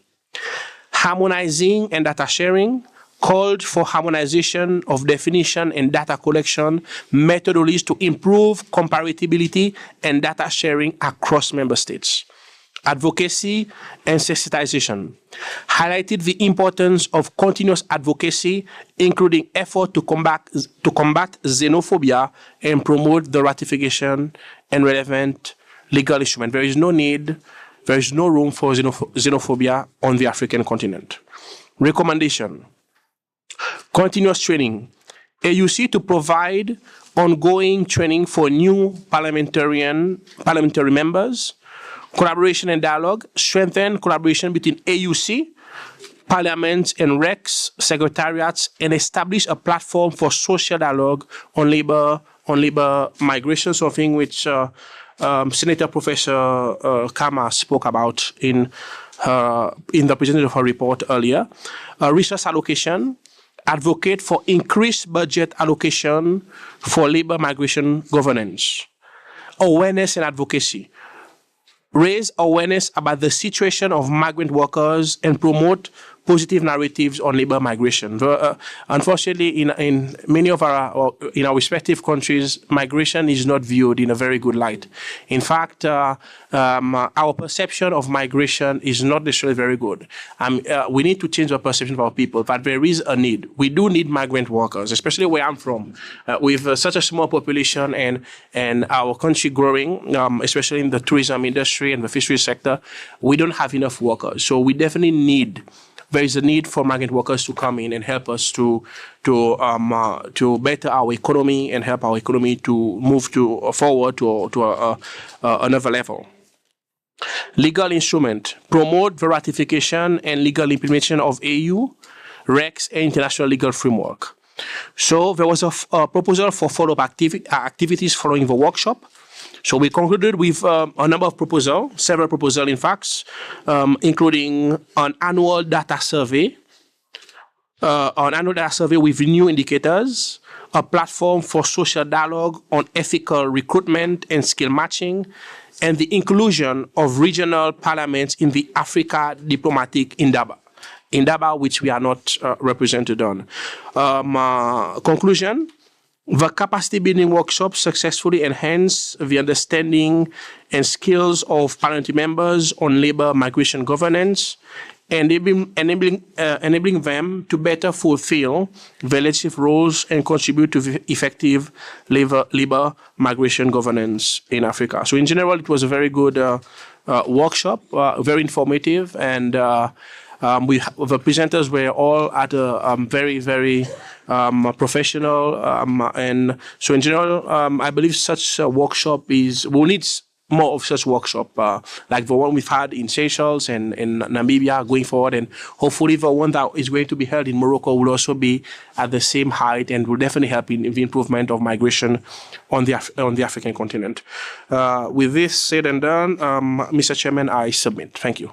Harmonizing and data sharing, called for harmonization of definition and data collection methodologies to improve comparability and data sharing across member states. Advocacy and sensitization highlighted the importance of continuous advocacy, including effort to combat xenophobia and promote the ratification and relevant legal instrument. There is no room for xenophobia on the African continent. Recommendation: continuous training. AUC to provide ongoing training for new parliamentary members. Collaboration and dialogue, strengthen collaboration between AUC, parliaments and RECs, secretariats, and establish a platform for social dialogue on labor migration, something which Senator Professor Kama spoke about in the presentation of her report earlier. Resource allocation, advocate for increased budget allocation for labor migration governance. Awareness and advocacy, raise awareness about the situation of migrant workers and promote positive narratives on labor migration. Unfortunately, in many of our respective countries, migration is not viewed in a very good light. In fact, our perception of migration is not necessarily very good. We need to change our perception of our people, but there is a need. We do need migrant workers, especially where I'm from. With such a small population and our country growing, especially in the tourism industry and the fisheries sector, we don't have enough workers. So we definitely there is a need for migrant workers to come in and help us to better our economy and help our economy to move forward to another level. Legal instrument, promote the ratification and legal implementation of AU, RECs, and international legal framework. So there was a proposal for follow-up activities following the workshop. So we concluded with a number of proposals, several proposals in fact, including an annual data survey, with new indicators, a platform for social dialogue on ethical recruitment and skill matching, and the inclusion of regional parliaments in the Africa Diplomatic Indaba, which we are not represented on. Conclusion: the capacity building workshop successfully enhanced the understanding and skills of parliamentary members on labor migration governance, enabling them to better fulfill their legislative roles and contribute to the effective labor migration governance in Africa. So in general, it was a very good workshop, very informative, and the presenters were all at a very, very professional, and so in general, I believe such a workshop we need more of such workshop, like the one we've had in Seychelles and in Namibia going forward, and hopefully the one that is going to be held in Morocco will also be at the same height and will definitely help in the improvement of migration on the African continent. With this said and done, Mr. Chairman, I submit. Thank you.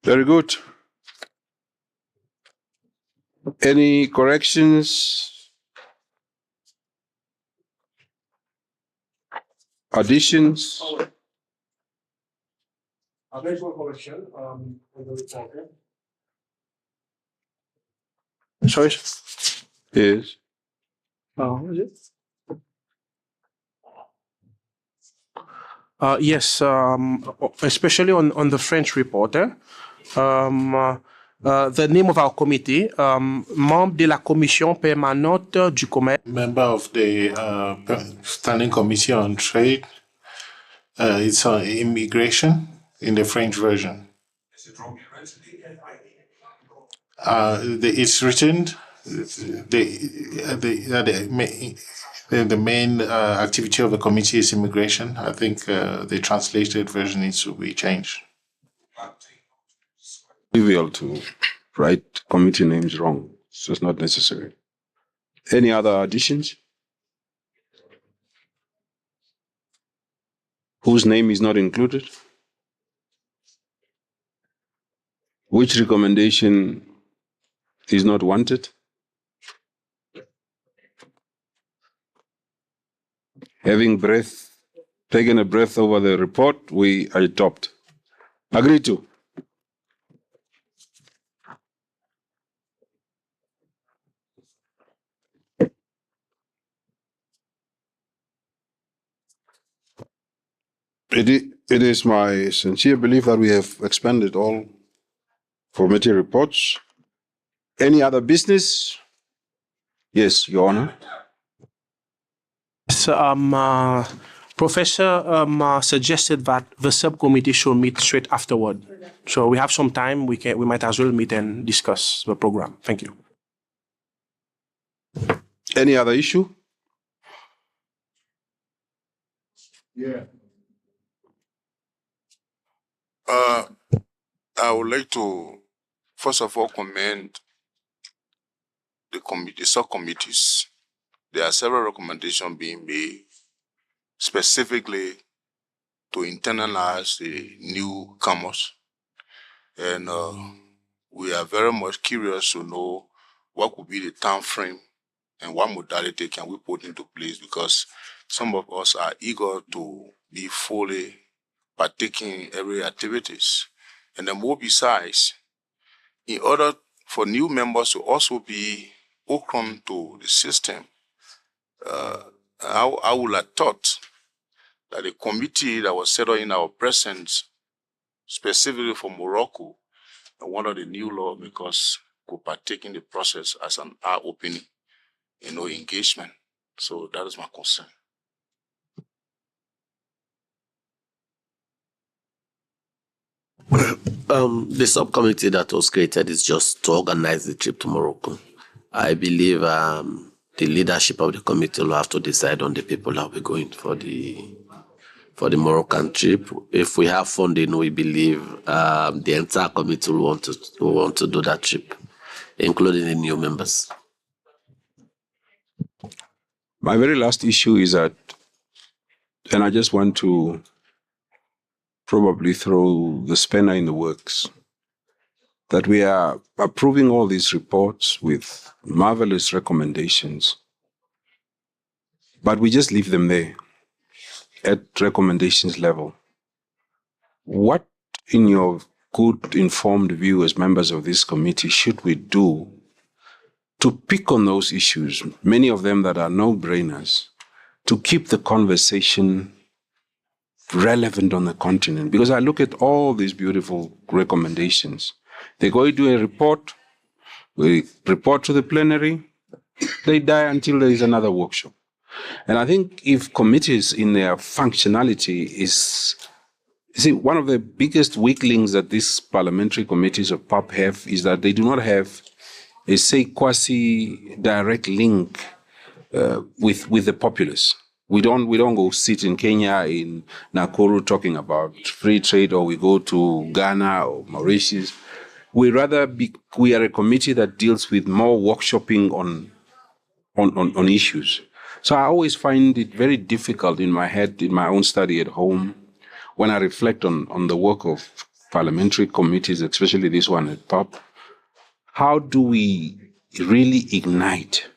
Very good. Any corrections? Additions? There's one correction on the report. Sorry? Yes. Is it? Yes, especially on the French report. The name of our committee, membre de la commission permanente du commerce. Member of the Standing Committee on Trade. It's on immigration in the French version. It's written. The main activity of the committee is immigration. I think the translated version needs to be changed. Trivial to write committee names wrong, so it's not necessary. Any other additions? Whose name is not included? Which recommendation is not wanted? Having taken a breath over the report, we adopt. Agreed to. It is my sincere belief that we have expended all committee reports. Any other business? Yes, Your Honor. So, Professor suggested that the subcommittee should meet straight afterward. So we have some time. We might as well meet and discuss the program. Thank you. Any other issue? Yeah. I would like to first of all commend the subcommittees. There are several recommendations being made specifically to internalize the newcomers. And we are very much curious to know what could be the time frame and what modality can we put into place, because some of us are eager to be fully partaking in every activities. And then more besides, in order for new members to also be welcome to the system, I would have thought that the committee that was set up in our presence, specifically for Morocco, and one of the new lawmakers could partake in the process as an eye-opening, engagement. So that is my concern. The subcommittee that was created is just to organize the trip to Morocco. I believe the leadership of the committee will have to decide on the people that will be going for the Moroccan trip. If we have funding, we believe the entire committee will want to do that trip, including the new members. My very last issue is that, and I just want to probably throw the spanner in the works, that we are approving all these reports with marvelous recommendations, but we just leave them there at recommendations level. What, in your good informed view as members of this committee, should we do to pick on those issues, many of them that are no-brainers, to keep the conversation relevant on the continent? Because I look at all these beautiful recommendations. They go into a report, we report to the plenary, they die until there is another workshop. And I think if committees in their functionality one of the biggest weak links that these parliamentary committees of PAP have is that they do not have a, quasi-direct link with the populace. We don't go sit in Kenya, in Nakuru, talking about free trade, or we go to Ghana or Mauritius. We are a committee that deals with more workshopping on issues. So I always find it very difficult in my head, in my own study at home, when I reflect on the work of parliamentary committees, especially this one at PAP. How do we really ignite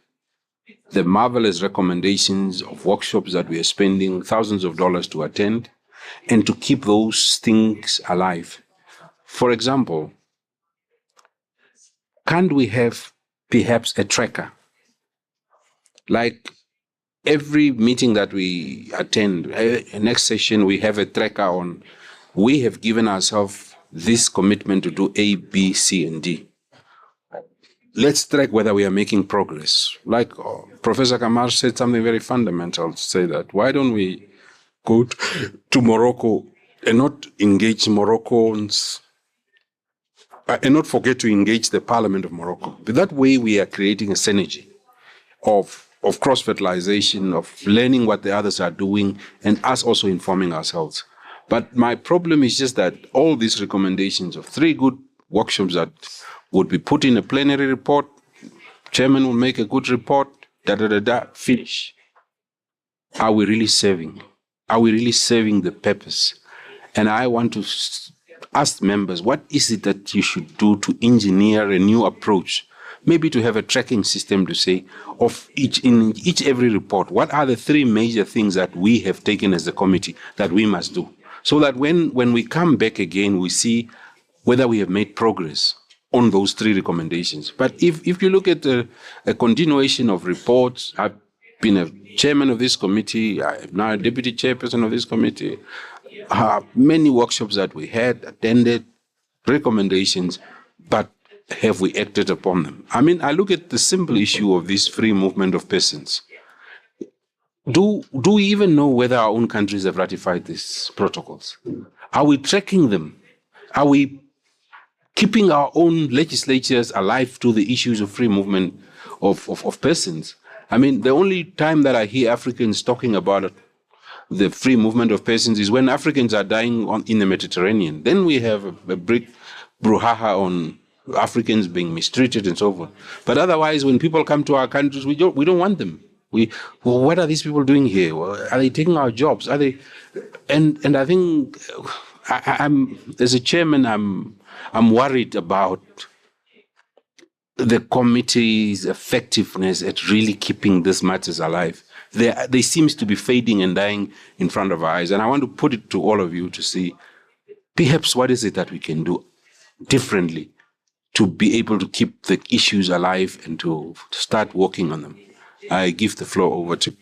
the marvelous recommendations of workshops that we are spending thousands of dollars to attend, and to keep those things alive? For example, can't we have perhaps a tracker? Like every meeting that we attend, next session we have a tracker on, we have given ourselves this commitment to do A, B, C, and D. Let's track whether we are making progress. Like Professor Kamar said something very fundamental to say that, why don't we go to Morocco and not engage Moroccans and not forget to engage the Parliament of Morocco. But that way we are creating a synergy of cross-fertilization, of learning what the others are doing, and us also informing ourselves. But my problem is just that all these recommendations of 3 good workshops that would be put in a plenary report, chairman will make a good report, finish. Are we really serving? Are we really serving the purpose? And I want to ask members, what is it that you should do to engineer a new approach? Maybe to have a tracking system to say, in every report, what are the 3 major things that we have taken as a committee that we must do? So that when we come back again, we see whether we have made progress on those 3 recommendations. But if you look at a continuation of reports, I've been a chairman of this committee, I'm now a deputy chairperson of this committee, many workshops that we had, attended, recommendations, but have we acted upon them? I mean, I look at the simple issue of this free movement of persons. Do we even know whether our own countries have ratified these protocols? Are we tracking them? Are we keeping our own legislatures alive to the issues of free movement of persons? I mean, the only time that I hear Africans talking about the free movement of persons is when Africans are dying in the Mediterranean. Then we have a big brouhaha on Africans being mistreated and so forth. But otherwise, when people come to our countries, we don't want them. What are these people doing here? Are they taking our jobs? Are they? And I think I'm as a chairman, I'm worried about the committee's effectiveness at really keeping these matters alive. They seems to be fading and dying in front of our eyes. And I want to put it to all of you to see, perhaps what is it that we can do differently to be able to keep the issues alive and to start working on them. I give the floor over to.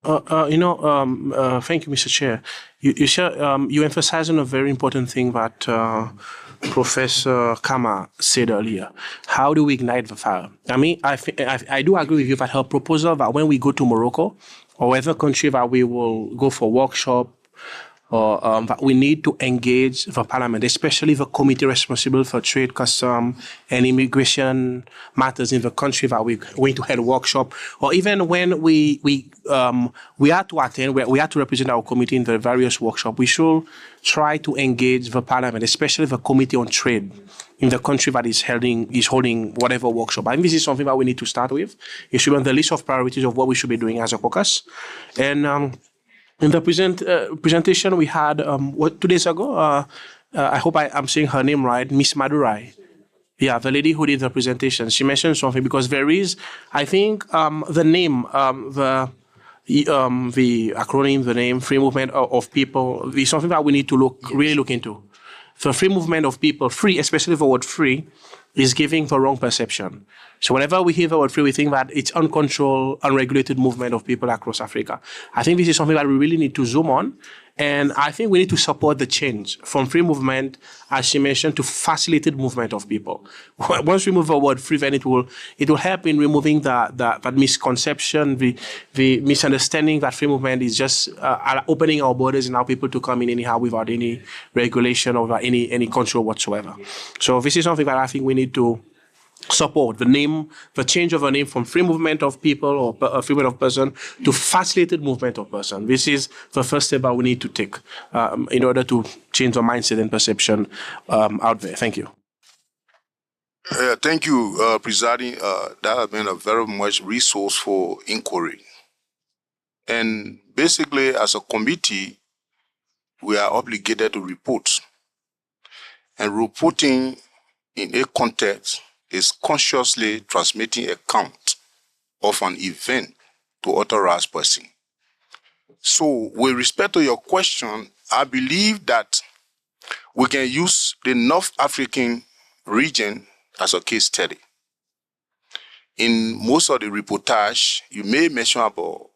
Thank you, Mr. Chair. You emphasize on a very important thing that Professor Kama said earlier. How do we ignite the fire? I mean, I do agree with you that her proposal that when we go to Morocco or whatever country that we will go for workshop, or that we need to engage the parliament, especially the committee responsible for trade, custom, and immigration matters in the country that we're going to head a workshop, or even when we are to attend, we are to represent our committee in the various workshops, we should try to engage the parliament, especially the committee on trade in the country that is holding whatever workshop. I think this is something that we need to start with. It should be on the list of priorities of what we should be doing as a caucus. And in the presentation we had 2 days ago, I hope I'm saying her name right, Miss Madurai. Yeah, the lady who did the presentation. She mentioned something because there is, I think, the name, the acronym, the name, free movement of people, is something that we need to really look into. The free movement of people, free, especially the word free, is giving the wrong perception. So whenever we hear the word free, we think that it's uncontrolled, unregulated movement of people across Africa. I think this is something that we really need to zoom on. And I think we need to support the change from free movement, as she mentioned, to facilitated movement of people. Once we move the word free, then it will help in removing that misconception, the misunderstanding that free movement is just opening our borders and allow people to come in anyhow without any regulation or without any control whatsoever. So this is something that I think we need to support, the change of a name from free movement of people or free movement of person to facilitated movement of person. This is the first step that we need to take in order to change the mindset and perception out there. Thank you. Thank you, Presiding. That has been a very much resourceful inquiry. And basically, as a committee, we are obligated to report. And reporting in a context is consciously transmitting account of an event to authorized person. So with respect to your question, I believe that we can use the North African region as a case study. In most of the reportage, you may mention about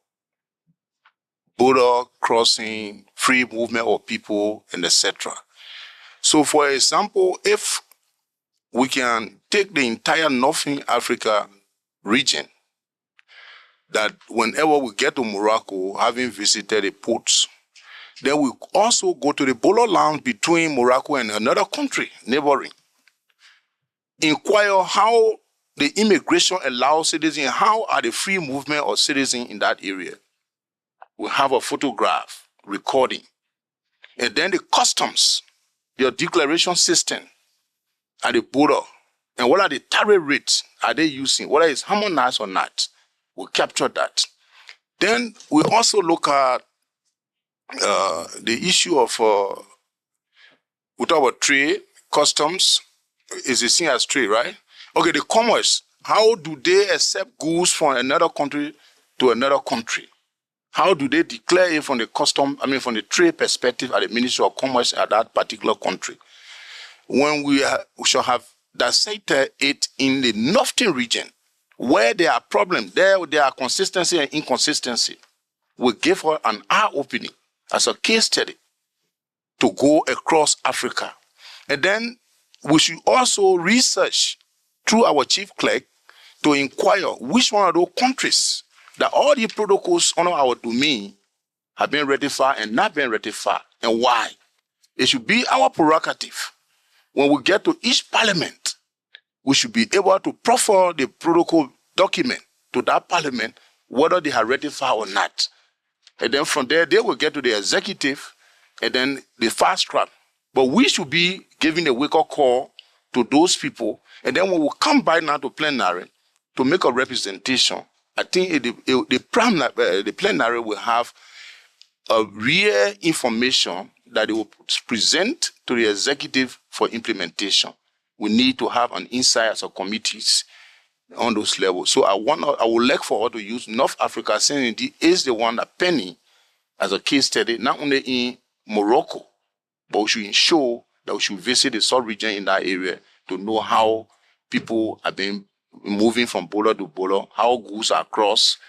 border crossing, free movement of people, and etc. So for example, if we can take the entire Northern Africa region, that whenever we get to Morocco, having visited the ports, then we also go to the border line between Morocco and another country, neighboring. inquire how the immigration allows citizens, how are the free movement of citizens in that area. We have a photograph recording. And then the customs, their declaration system at the border, and what are the tariff rates are they using, whether it's harmonized or not. We capture that. Then we also look at the issue of, we talk about trade, customs, is it seen as trade, right? Okay, the commerce, how do they accept goods from another country to another country? How do they declare it from the from the trade perspective at the Ministry of Commerce at that particular country? When we shall have dissected it in the northern region, where there are problems, there are consistency and inconsistency, we give her an eye-opening as a case study to go across Africa. And then we should also research through our chief clerk to inquire which one of those countries that all the protocols under our domain have been ratified and not been ratified, and why. It should be our prerogative. When we get to each parliament, we should be able to proffer the protocol document to that parliament, whether they have ratified or not. And then from there, they will get to the executive, and then the fast track. But we should be giving a wake-up call to those people, and then when we come by now to plenary to make a representation, I think the plenary will have a real information that it will present to the executive for implementation. We need to have an insight as a committees on those levels. So I would like for us to use North Africa, saying it is the one that penny as a case study, not only in Morocco, but we should ensure that we should visit the sub-region in that area to know how people have been moving from border to border, how goods are crossed,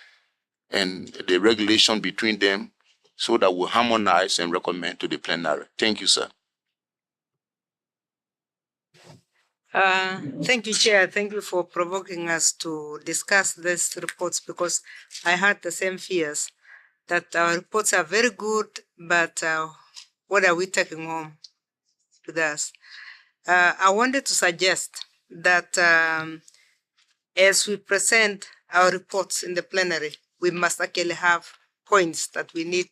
and the regulation between them, so that we harmonize and recommend to the plenary. Thank you, sir. Thank you, Chair. Thank you for provoking us to discuss these reports, because I had the same fears that our reports are very good, but what are we taking home with us? I wanted to suggest that as we present our reports in the plenary, we must actually have points that we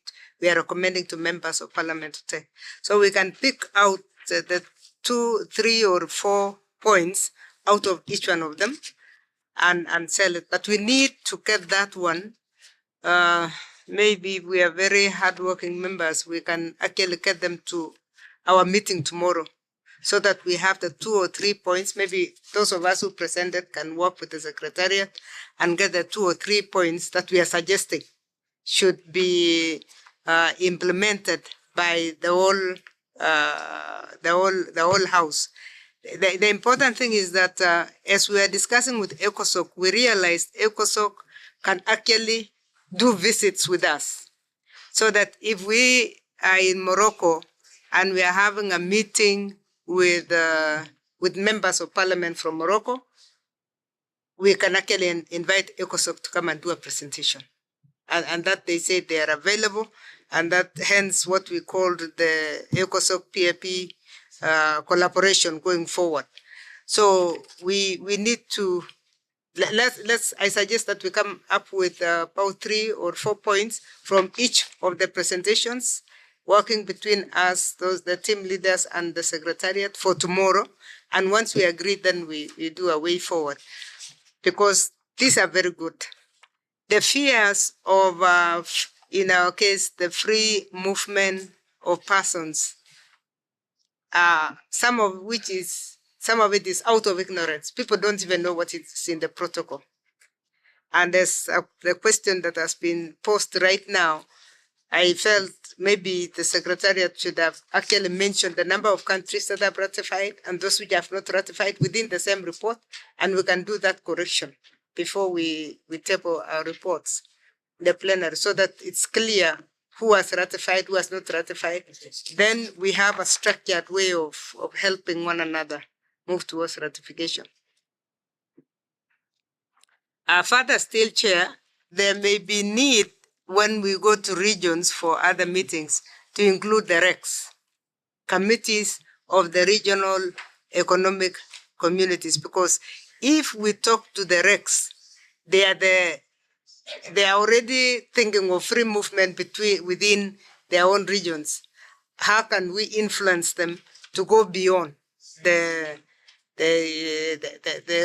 are recommending to members of parliament to take. So we can pick out the 2, 3, or 4 points out of each one of them and sell it. But we need to get that one. Maybe we are very hardworking members. We can actually get them to our meeting tomorrow, so that we have the 2 or 3 points. Maybe those of us who presented can work with the secretariat and get the 2 or 3 points that we are suggesting should be implemented by the whole house. The important thing is that as we are discussing with ECOSOC, we realized ECOSOC can actually do visits with us, so that if we are in Morocco and we are having a meeting with members of parliament from Morocco, we can actually invite ECOSOC to come and do a presentation. And that they say they are available, and that hence what we called the ECOSOCC-PAP collaboration going forward. So we need to, I suggest that we come up with about 3 or 4 points from each of the presentations, working between us, the team leaders and the secretariat for tomorrow. And once we agree, then we do a way forward, because these are very good. The fears of, in our case, the free movement of persons, some of it is out of ignorance. People don't even know what is in the protocol. And there's the question that has been posed right now. I felt maybe the secretariat should have actually mentioned the number of countries that have ratified and those which have not ratified within the same report, and we can do that correction before we table our reports in the plenary, so that it's clear who has ratified, who has not ratified. Then we have a structured way of helping one another move towards ratification. Further still, Chair, there may be need when we go to regions for other meetings to include the RECs, committees of the regional economic communities, because if we talk to the RECs, they are already thinking of free movement within their own regions. How can we influence them to go beyond the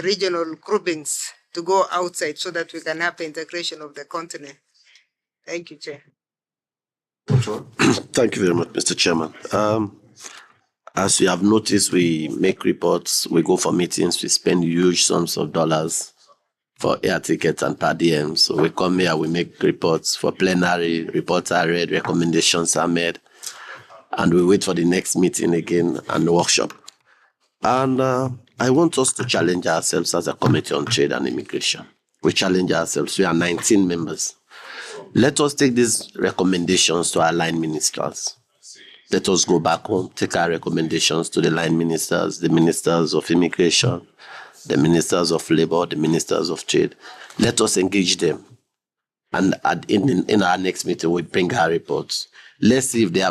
regional groupings, to go outside so that we can have the integration of the continent? Thank you, Chair. Thank you very much, Mr. Chairman. As you have noticed, we make reports, we go for meetings, we spend huge sums of dollars for air tickets and per diem. So we come here, we make reports for plenary, reports are read, recommendations are made, and we wait for the next meeting again and the workshop. And I want us to challenge ourselves as a Committee on Trade and Immigration. We challenge ourselves. We are 19 members. Let us take these recommendations to our line ministers. Let us go back home, take our recommendations to the line ministers, the ministers of immigration, the ministers of labor, the ministers of trade. Let us engage them. And in our next meeting, we bring our reports. Let's see if they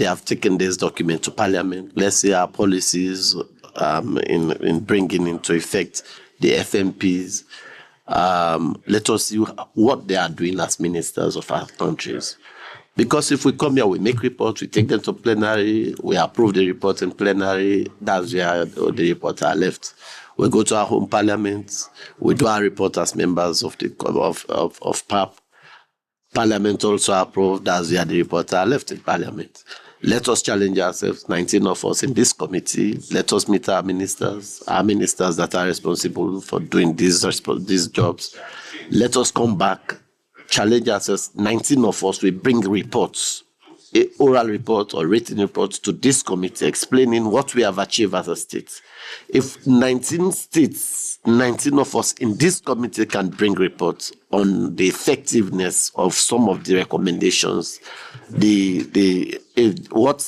have taken this document to Parliament. Let's see our policies in bringing into effect the FMPs. Let us see what they are doing as ministers of our countries. Because if we come here, we make reports, we take them to plenary, we approve the report in plenary, that's where the reports are left. We go to our home parliaments, we do our report as members of PAP. Parliament also approved, that's where the reports are left in Parliament. Let us challenge ourselves, 19 of us in this committee. Let us meet our ministers that are responsible for doing these jobs. Let us come back, challenge ourselves, 19 of us, we bring reports, oral reports or written reports to this committee explaining what we have achieved as a state. If 19 states, 19 of us in this committee can bring reports on the effectiveness of some of the recommendations, what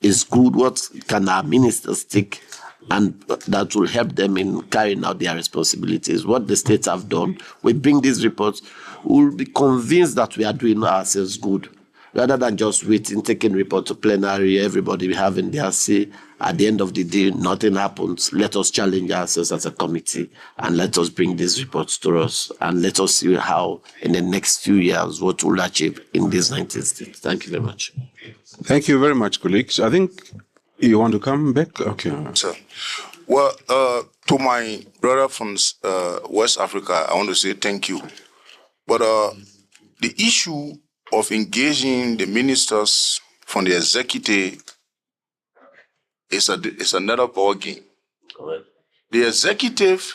is good, what can our ministers take, and that will help them in carrying out their responsibilities, what the states have done. We bring these reports, we'll be convinced that we are doing ourselves good, rather than just waiting, taking report to plenary, everybody having their say. At the end of the day, nothing happens. Let us challenge ourselves as a committee and let us bring these reports to us and let us see how in the next few years what we'll achieve in these 19 states. Thank you very much. Thank you very much, colleagues. I think you want to come back? Okay. Sir. Well, to my brother from West Africa, I want to say thank you. But the issue of engaging the ministers from the executive is another ball game. The executive,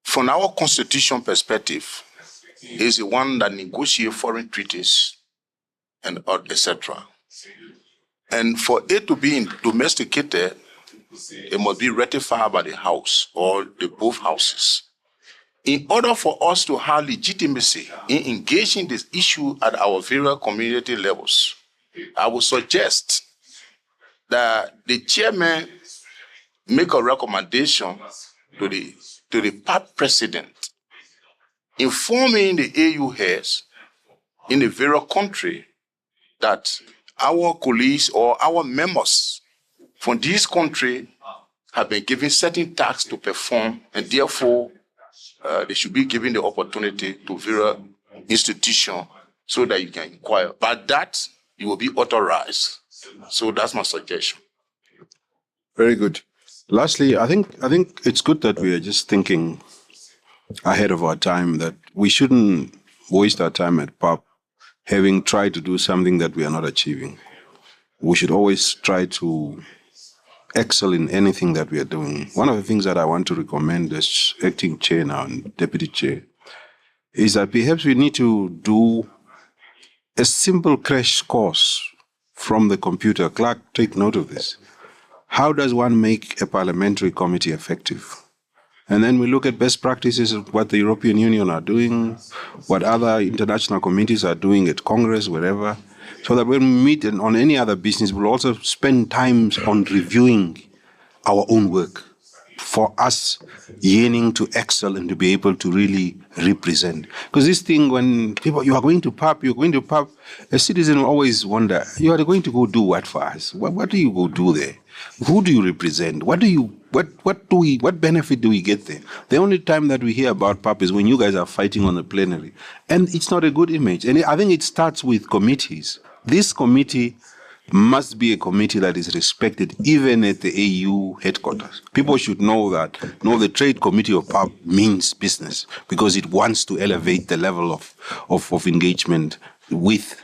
from our constitution perspective, is the one that negotiates foreign treaties and etc. And for it to be domesticated, it must be ratified by the House or the both houses. In order for us to have legitimacy in engaging this issue at our various community levels, I would suggest that the chairman make a recommendation to the PAP president, informing the AU heads in the various country that our colleagues or our members from this country have been given certain tasks to perform, and therefore they should be given the opportunity to various institutions so that you can inquire. But that you will be authorized. So that's my suggestion. Very good. Lastly, I think it's good that we are just thinking ahead of our time, that we shouldn't waste our time at PAP having tried to do something that we are not achieving. We should always try to excel in anything that we are doing. One of the things that I want to recommend as acting chair now and deputy chair is that perhaps we need to do a simple crash course from the computer. Clark, take note of this. How does one make a parliamentary committee effective? And then we look at best practices of what the European Union are doing, what other international committees are doing at Congress, wherever, so that when we meet on any other business, we'll also spend time on reviewing our own work. for us yearning to excel and to be able to really represent. Because this thing, when people, you are going to PAP, a citizen will always wonder, you are going to go do what for us? What do you go do there? Who do you represent? What benefit do we get there? The only time that we hear about PAP is when you guys are fighting on the plenary. And it's not a good image. And I think it starts with committees. This committee must be a committee that is respected even at the AU headquarters. People should know that the Trade Committee of PAP means business because it wants to elevate the level of engagement with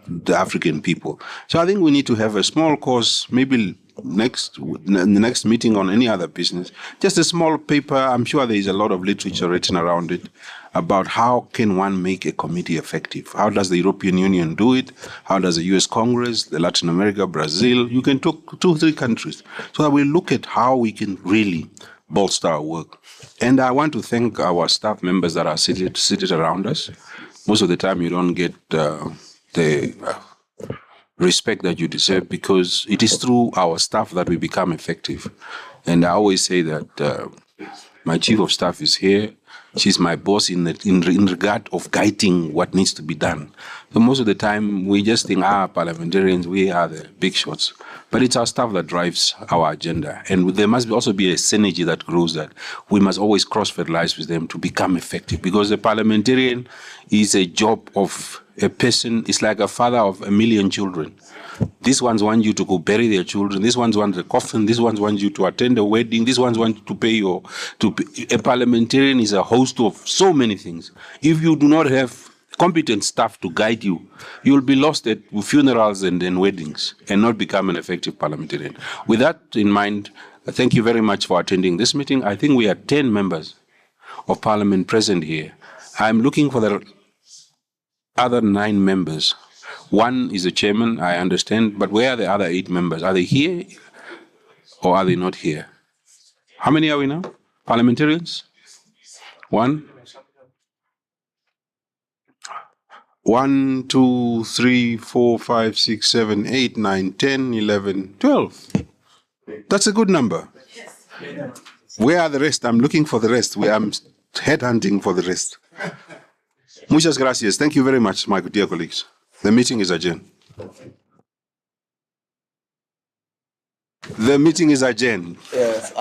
the African people. So I think we need to have a small course, maybe in the next meeting on any other business, just a small paper. I'm sure there is a lot of literature written around it about how can one make a committee effective. How does the European Union do it? How does the US Congress, the Latin America, Brazil? You can talk 2 or 3 countries. So that we look at how we can really bolster our work. And I want to thank our staff members that are seated around us. Most of the time you don't get the respect that you deserve because it is through our staff that we become effective. And I always say that my chief of staff is here. She's my boss in regard of guiding what needs to be done. So most of the time we just think, parliamentarians, we are the big shots. But it's our staff that drives our agenda. And there must also be a synergy that grows that. We must always cross-fertilize with them to become effective because the parliamentarian is a job of a person. It's like a father of 1 million children. These ones want you to go bury their children. These ones want the coffin. These ones want you to attend a wedding. These ones want to pay a parliamentarian is a host of so many things. If you do not have competent staff to guide you, you will be lost at funerals and weddings and not become an effective parliamentarian. With that in mind, thank you very much for attending this meeting. I think we are 10 members of parliament present here. I'm looking for the other 9 members. 1 is the chairman, I understand, but where are the other 8 members? Are they here or are they not here? How many are we now? Parliamentarians? 1? 1, 2, 3, 4, 5, 6, 7, 8, 9, 10, 11, 12. That's a good number. Where are the rest? I'm looking for the rest. I'm headhunting for the rest. Muchas gracias. Thank you very much, my dear colleagues. The meeting is adjourned. The meeting is adjourned. Yes.